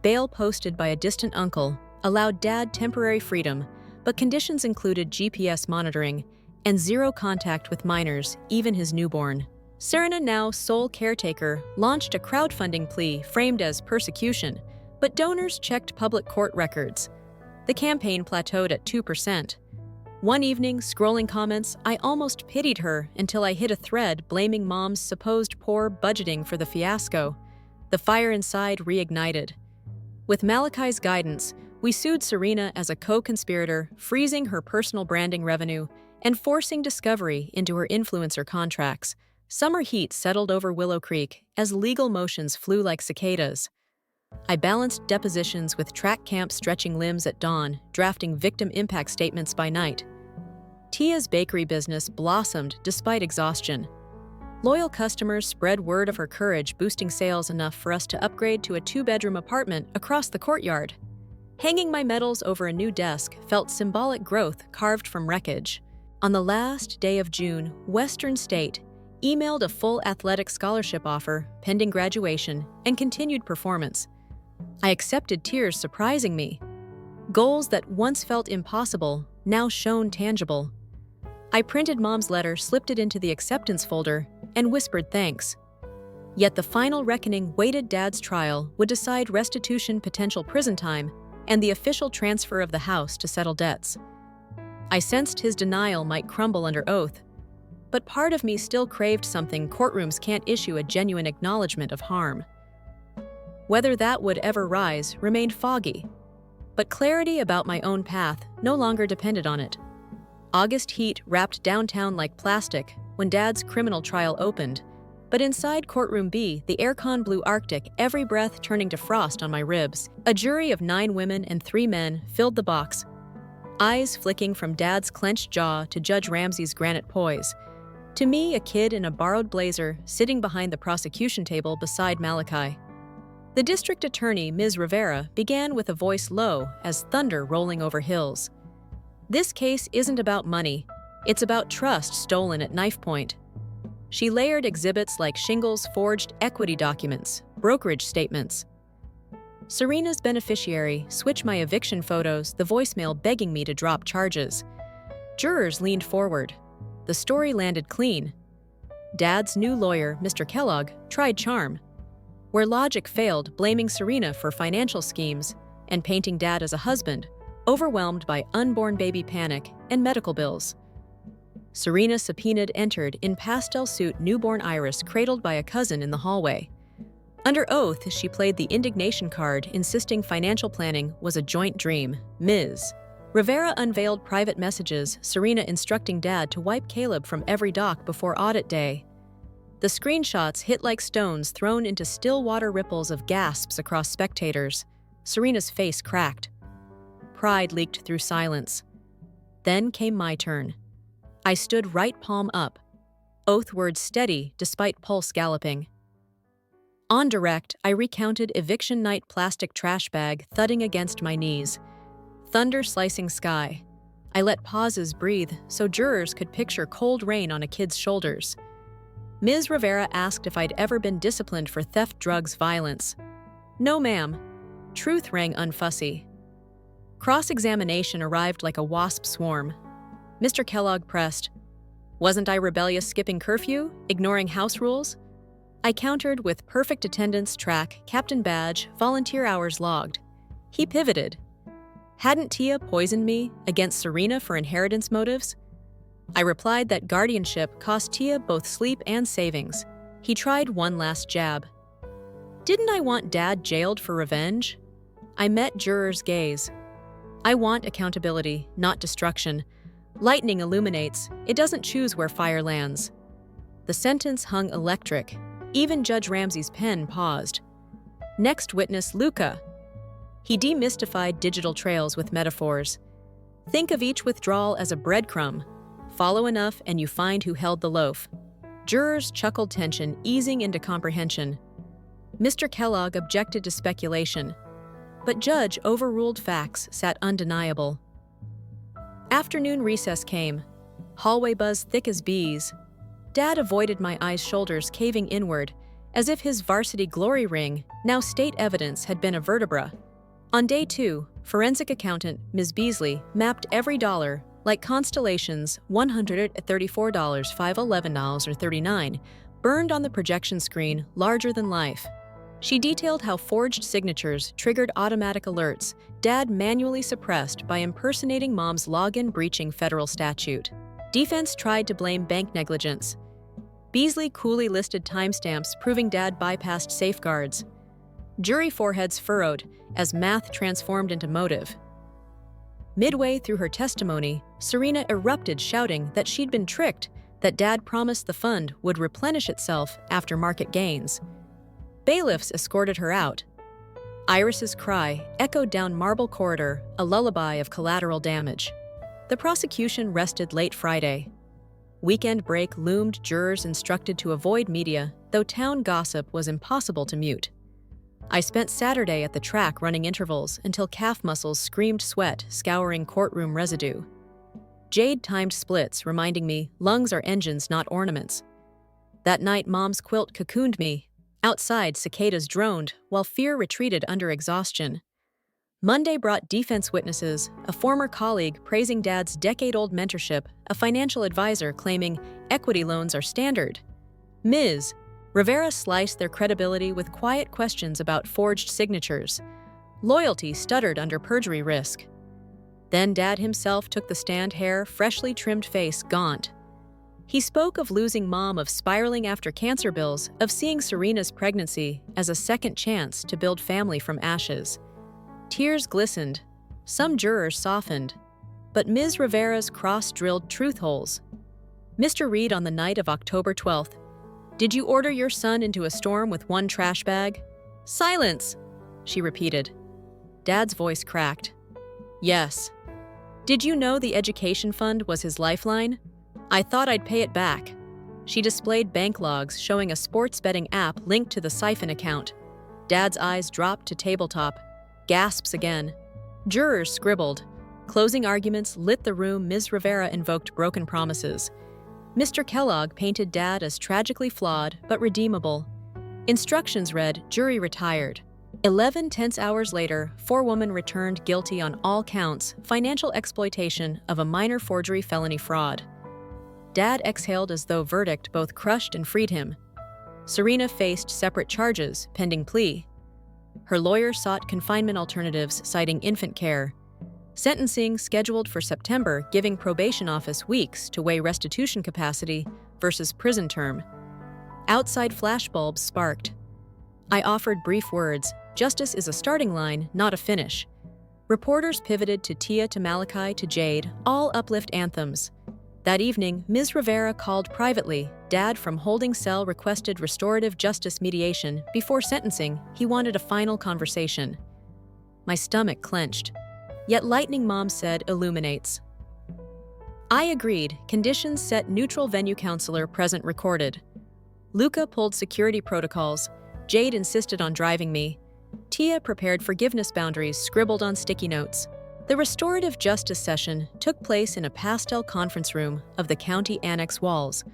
Bail posted by a distant uncle allowed Dad temporary freedom, but conditions included GPS monitoring and zero contact with minors, even his newborn. Serena, now sole caretaker, launched a crowdfunding plea framed as persecution, but donors checked public court records. The campaign plateaued at 2%. One evening, scrolling comments, I almost pitied her until I hit a thread blaming Mom's supposed poor budgeting for the fiasco. The fire inside reignited. With Malachi's guidance, we sued Serena as a co-conspirator, freezing her personal branding revenue and forcing discovery into her influencer contracts. Summer heat settled over Willow Creek as legal motions flew like cicadas. I balanced depositions with track camp stretching limbs at dawn, drafting victim impact statements by night. Tia's bakery business blossomed despite exhaustion. Loyal customers spread word of her courage, boosting sales enough for us to upgrade to a 2-bedroom apartment across the courtyard. Hanging my medals over a new desk felt symbolic growth carved from wreckage. On the last day of June, Western State emailed a full athletic scholarship offer, pending graduation, and continued performance. I accepted, tears surprising me. Goals that once felt impossible now shone tangible. I printed Mom's letter, slipped it into the acceptance folder, and whispered thanks. Yet the final reckoning waited. Dad's trial would decide restitution, potential prison time, and the official transfer of the house to settle debts. I sensed his denial might crumble under oath, but part of me still craved something courtrooms can't issue: a genuine acknowledgement of harm. Whether that would ever rise remained foggy, but clarity about my own path no longer depended on it. August heat wrapped downtown like plastic when Dad's criminal trial opened, but inside courtroom B, the aircon blew Arctic, every breath turning to frost on my ribs. A jury of 9 women and 3 men filled the box, eyes flicking from Dad's clenched jaw to Judge Ramsey's granite poise. To me, a kid in a borrowed blazer sitting behind the prosecution table beside Malachi. The district attorney, Ms. Rivera, began with a voice low as thunder rolling over hills. This case isn't about money, it's about trust stolen at knife point. She layered exhibits like shingles, forged equity documents, brokerage statements. Serena's beneficiary switched my eviction photos, the voicemail begging me to drop charges. Jurors leaned forward. The story landed clean. Dad's new lawyer, Mr. Kellogg, tried charm. Where logic failed, blaming Serena for financial schemes and painting Dad as a husband, overwhelmed by unborn baby panic and medical bills. Serena, subpoenaed, entered in pastel suit newborn Iris cradled by a cousin in the hallway. Under oath, she played the indignation card, insisting financial planning was a joint dream. Ms. Rivera unveiled private messages, Serena instructing Dad to wipe Caleb from every doc before audit day. The screenshots hit like stones thrown into still water, ripples of gasps across spectators. Serena's face cracked. Pride leaked through silence. Then came my turn. I stood right palm up, oath words steady despite pulse galloping. On direct, I recounted eviction night plastic trash bag thudding against my knees. Thunder slicing sky. I let pauses breathe so jurors could picture cold rain on a kid's shoulders. Ms. Rivera asked if I'd ever been disciplined for theft, drugs, violence. No, ma'am. Truth rang unfussy. Cross-examination arrived like a wasp swarm. Mr. Kellogg pressed, "Wasn't I rebellious skipping curfew, ignoring house rules?" I countered with perfect attendance track, captain badge, volunteer hours logged. He pivoted. Hadn't Tia poisoned me against Serena for inheritance motives? I replied that guardianship cost Tia both sleep and savings. He tried one last jab. Didn't I want Dad jailed for revenge? I met jurors' gaze. I want accountability, not destruction. Lightning illuminates, it doesn't choose where fire lands. The sentence hung electric. Even Judge Ramsey's pen paused. Next witness, Luca. He demystified digital trails with metaphors. Think of each withdrawal as a breadcrumb. Follow enough and you find who held the loaf. Jurors chuckled, tension easing into comprehension. Mr. Kellogg objected to speculation, but Judge overruled facts sat undeniable. Afternoon recess came. Hallway buzz thick as bees. Dad avoided my eyes, shoulders caving inward, as if his varsity glory ring, now state evidence, had been a vertebra. On day 2, forensic accountant Ms. Beasley mapped every dollar, like constellations, $134, $511 or $39, burned on the projection screen, larger than life. She detailed how forged signatures triggered automatic alerts Dad manually suppressed by impersonating Mom's login, breaching federal statute. Defense tried to blame bank negligence. Beasley coolly listed timestamps proving Dad bypassed safeguards. Jury foreheads furrowed as math transformed into motive. Midway through her testimony, Serena erupted, shouting that she'd been tricked, that Dad promised the fund would replenish itself after market gains. Bailiffs escorted her out. Iris's cry echoed down Marble Corridor, a lullaby of collateral damage. The prosecution rested late Friday. Weekend break loomed, jurors instructed to avoid media, though town gossip was impossible to mute. I spent Saturday at the track running intervals until calf muscles screamed sweat, scouring courtroom residue. Jade timed splits, reminding me lungs are engines, not ornaments. That night, Mom's quilt cocooned me. Outside, cicadas droned, while fear retreated under exhaustion. Monday brought defense witnesses, a former colleague praising Dad's decade-old mentorship, a financial advisor claiming equity loans are standard. Ms. Rivera sliced their credibility with quiet questions about forged signatures. Loyalty stuttered under perjury risk. Then Dad himself took the stand, hair, freshly trimmed face gaunt. He spoke of losing Mom, of spiraling after cancer bills, of seeing Serena's pregnancy as a second chance to build family from ashes. Tears glistened. Some jurors softened. But Ms. Rivera's cross-drilled truth holes. Mr. Reed, on the night of October 12th, did you order your son into a storm with one trash bag? Silence, she repeated. Dad's voice cracked. Yes. Did you know the education fund was his lifeline? I thought I'd pay it back. She displayed bank logs showing a sports betting app linked to the siphon account. Dad's eyes dropped to tabletop. Gasps again. Jurors scribbled. Closing arguments lit the room. Ms. Rivera invoked broken promises. Mr. Kellogg painted Dad as tragically flawed but redeemable. Instructions read, jury retired. 11 tense hours later, forewoman returned guilty on all counts, financial exploitation of a minor forgery felony fraud. Dad exhaled as though verdict both crushed and freed him. Serena faced separate charges, pending plea. Her lawyer sought confinement alternatives, citing infant care. Sentencing scheduled for September, giving probation office weeks to weigh restitution capacity versus prison term. Outside flashbulbs sparked. I offered brief words. Justice is a starting line, not a finish. Reporters pivoted to Tia, to Malachi, to Jade, all uplift anthems. That evening, Ms. Rivera called privately. Dad from holding cell requested restorative justice mediation. Before sentencing, he wanted a final conversation. My stomach clenched. Yet lightning, Mom said, illuminates. I agreed. Conditions set neutral venue counselor present recorded. Luca pulled security protocols. Jade insisted on driving me. Tia prepared forgiveness boundaries scribbled on sticky notes. The restorative justice session took place in a pastel conference room of the county annex walls,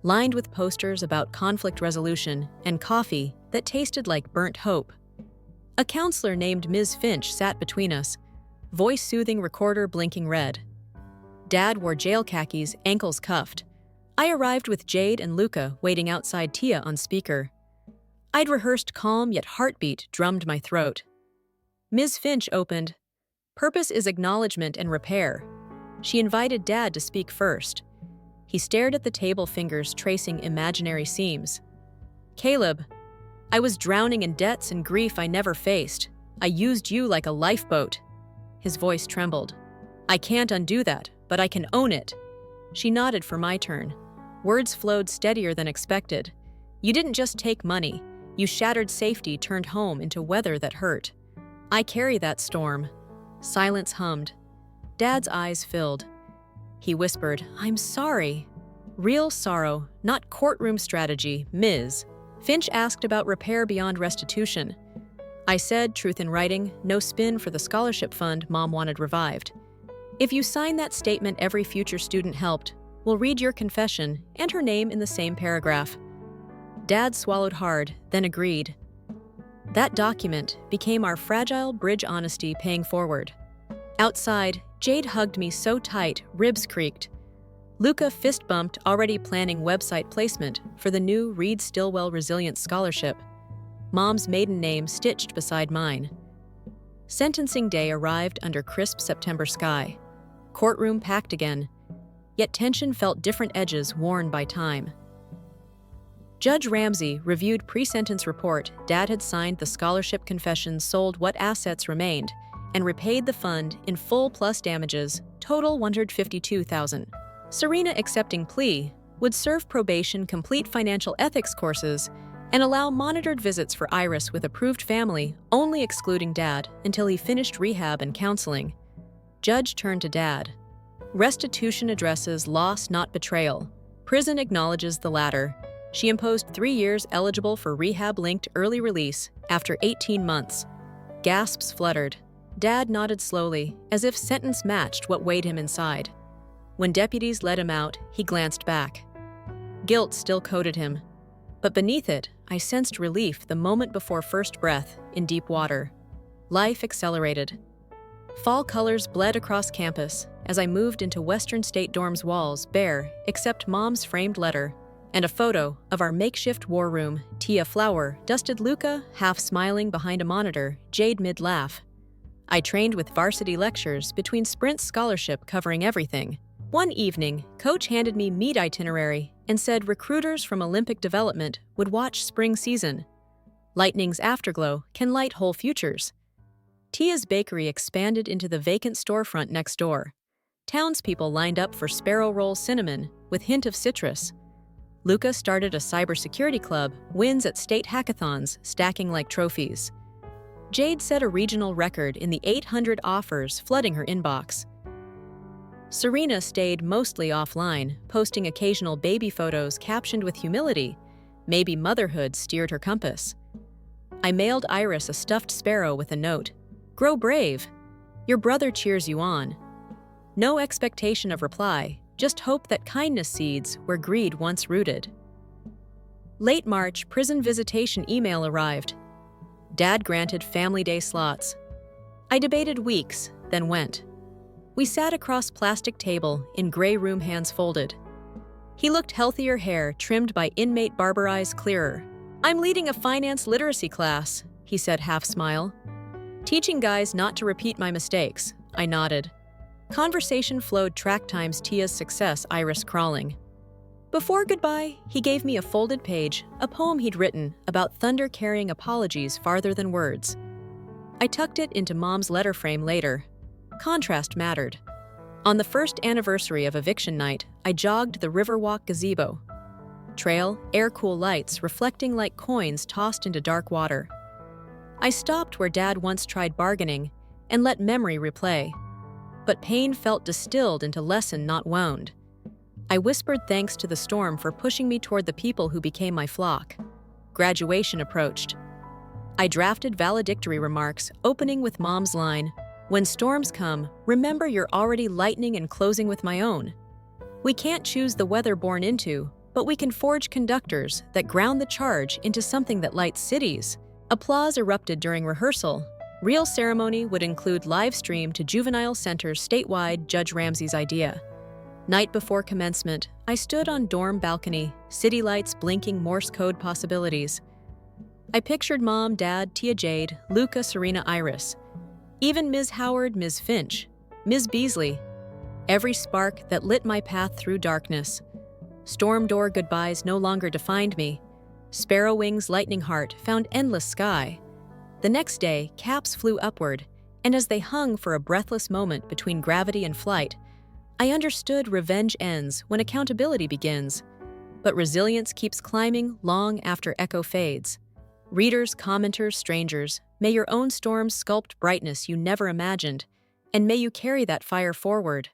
lined with posters about conflict resolution and coffee that tasted like burnt hope. A counselor named Ms. Finch sat between us, voice-soothing recorder blinking red. Dad wore jail khakis, ankles cuffed. I arrived with Jade and Luca waiting outside Tia on speaker. I'd rehearsed calm yet heartbeat drummed my throat. Ms. Finch opened. Purpose is acknowledgement and repair. She invited Dad to speak first. He stared at the table, fingers tracing imaginary seams. Caleb, I was drowning in debts and grief I never faced. I used you like a lifeboat. His voice trembled. I can't undo that, but I can own it. She nodded for my turn. Words flowed steadier than expected. You didn't just take money. You shattered safety, turned home into weather that hurt. I carry that storm. Silence hummed. Dad's eyes filled. He whispered, I'm sorry. Real sorrow, not courtroom strategy, Ms. Finch asked about repair beyond restitution. I said, truth in writing, no spin for the scholarship fund Mom wanted revived. If you sign that statement every future student helped, we'll read your confession and her name in the same paragraph. Dad swallowed hard, then agreed. That document became our fragile bridge honesty paying forward. Outside, Jade hugged me so tight, ribs creaked. Luca fist-bumped, already planning website placement for the new Reed Stillwell Resilience Scholarship. Mom's maiden name stitched beside mine. Sentencing day arrived under crisp September sky. Courtroom packed again, yet tension felt different edges worn by time. Judge Ramsey reviewed pre-sentence report. Dad had signed the scholarship confession, sold what assets remained, and repaid the fund in full plus damages, total $152,000. Serena accepting plea would serve probation, complete financial ethics courses, and allow monitored visits for Iris with approved family, only excluding Dad until he finished rehab and counseling. Judge turned to Dad. Restitution addresses loss, not betrayal. Prison acknowledges the latter. She imposed 3 years eligible for rehab-linked early release after 18 months. Gasps fluttered. Dad nodded slowly, as if sentence matched what weighed him inside. When deputies led him out, he glanced back. Guilt still coated him. But beneath it, I sensed relief the moment before first breath in deep water. Life accelerated. Fall colors bled across campus as I moved into Western State Dorm's walls, bare except Mom's framed letter, and a photo of our makeshift war room. Tia Flower dusted Luca, half smiling behind a monitor, Jade mid-laugh. I trained with varsity lectures between sprints, scholarship covering everything. One evening, Coach handed me meet itinerary and said recruiters from Olympic Development would watch spring season. Lightning's afterglow can light whole futures. Tia's bakery expanded into the vacant storefront next door. Townspeople lined up for sparrow roll cinnamon with hint of citrus. Luca started a cybersecurity club, wins at state hackathons, stacking like trophies. Jade set a regional record in the 800 offers flooding her inbox. Serena stayed mostly offline, posting occasional baby photos captioned with humility. Maybe motherhood steered her compass. I mailed Iris a stuffed sparrow with a note. Grow brave. Your brother cheers you on. No expectation of reply, just hope that kindness seeds where greed once rooted. Late March, prison visitation email arrived. Dad granted family day slots. I debated weeks, then went. We sat across plastic table in gray room, hands folded. He looked healthier, hair trimmed by inmate barber, eyes clearer. I'm leading a finance literacy class, he said, half smile. Teaching guys not to repeat my mistakes, I nodded. Conversation flowed, track times Tia's success, Iris crawling. Before goodbye, he gave me a folded page, a poem he'd written about thunder carrying apologies farther than words. I tucked it into Mom's letter frame later. Contrast mattered. On the first anniversary of eviction night, I jogged the Riverwalk gazebo. Trail, air-cool lights reflecting like coins tossed into dark water. I stopped where Dad once tried bargaining and let memory replay. but pain felt distilled into lesson not wound. I whispered thanks to the storm for pushing me toward the people who became my flock. Graduation approached. I drafted valedictory remarks, opening with Mom's line, "When storms come, remember you're already lightning and closing with my own." We can't choose the weather born into, but we can forge conductors that ground the charge into something that lights cities. Applause erupted during rehearsal. Real ceremony would include live stream to juvenile centers statewide, Judge Ramsey's idea. Night before commencement, I stood on dorm balcony, city lights blinking Morse code possibilities. I pictured Mom, Dad, Tia Jade, Luca, Serena, Iris. Even Ms. Howard, Ms. Finch, Ms. Beasley. Every spark that lit my path through darkness. Storm door goodbyes no longer defined me. Sparrow wings, lightning heart found endless sky. The next day, caps flew upward, and as they hung for a breathless moment between gravity and flight, I understood revenge ends when accountability begins. But resilience keeps climbing long after echo fades. Readers, commenters, strangers, may your own storms sculpt brightness you never imagined, and may you carry that fire forward.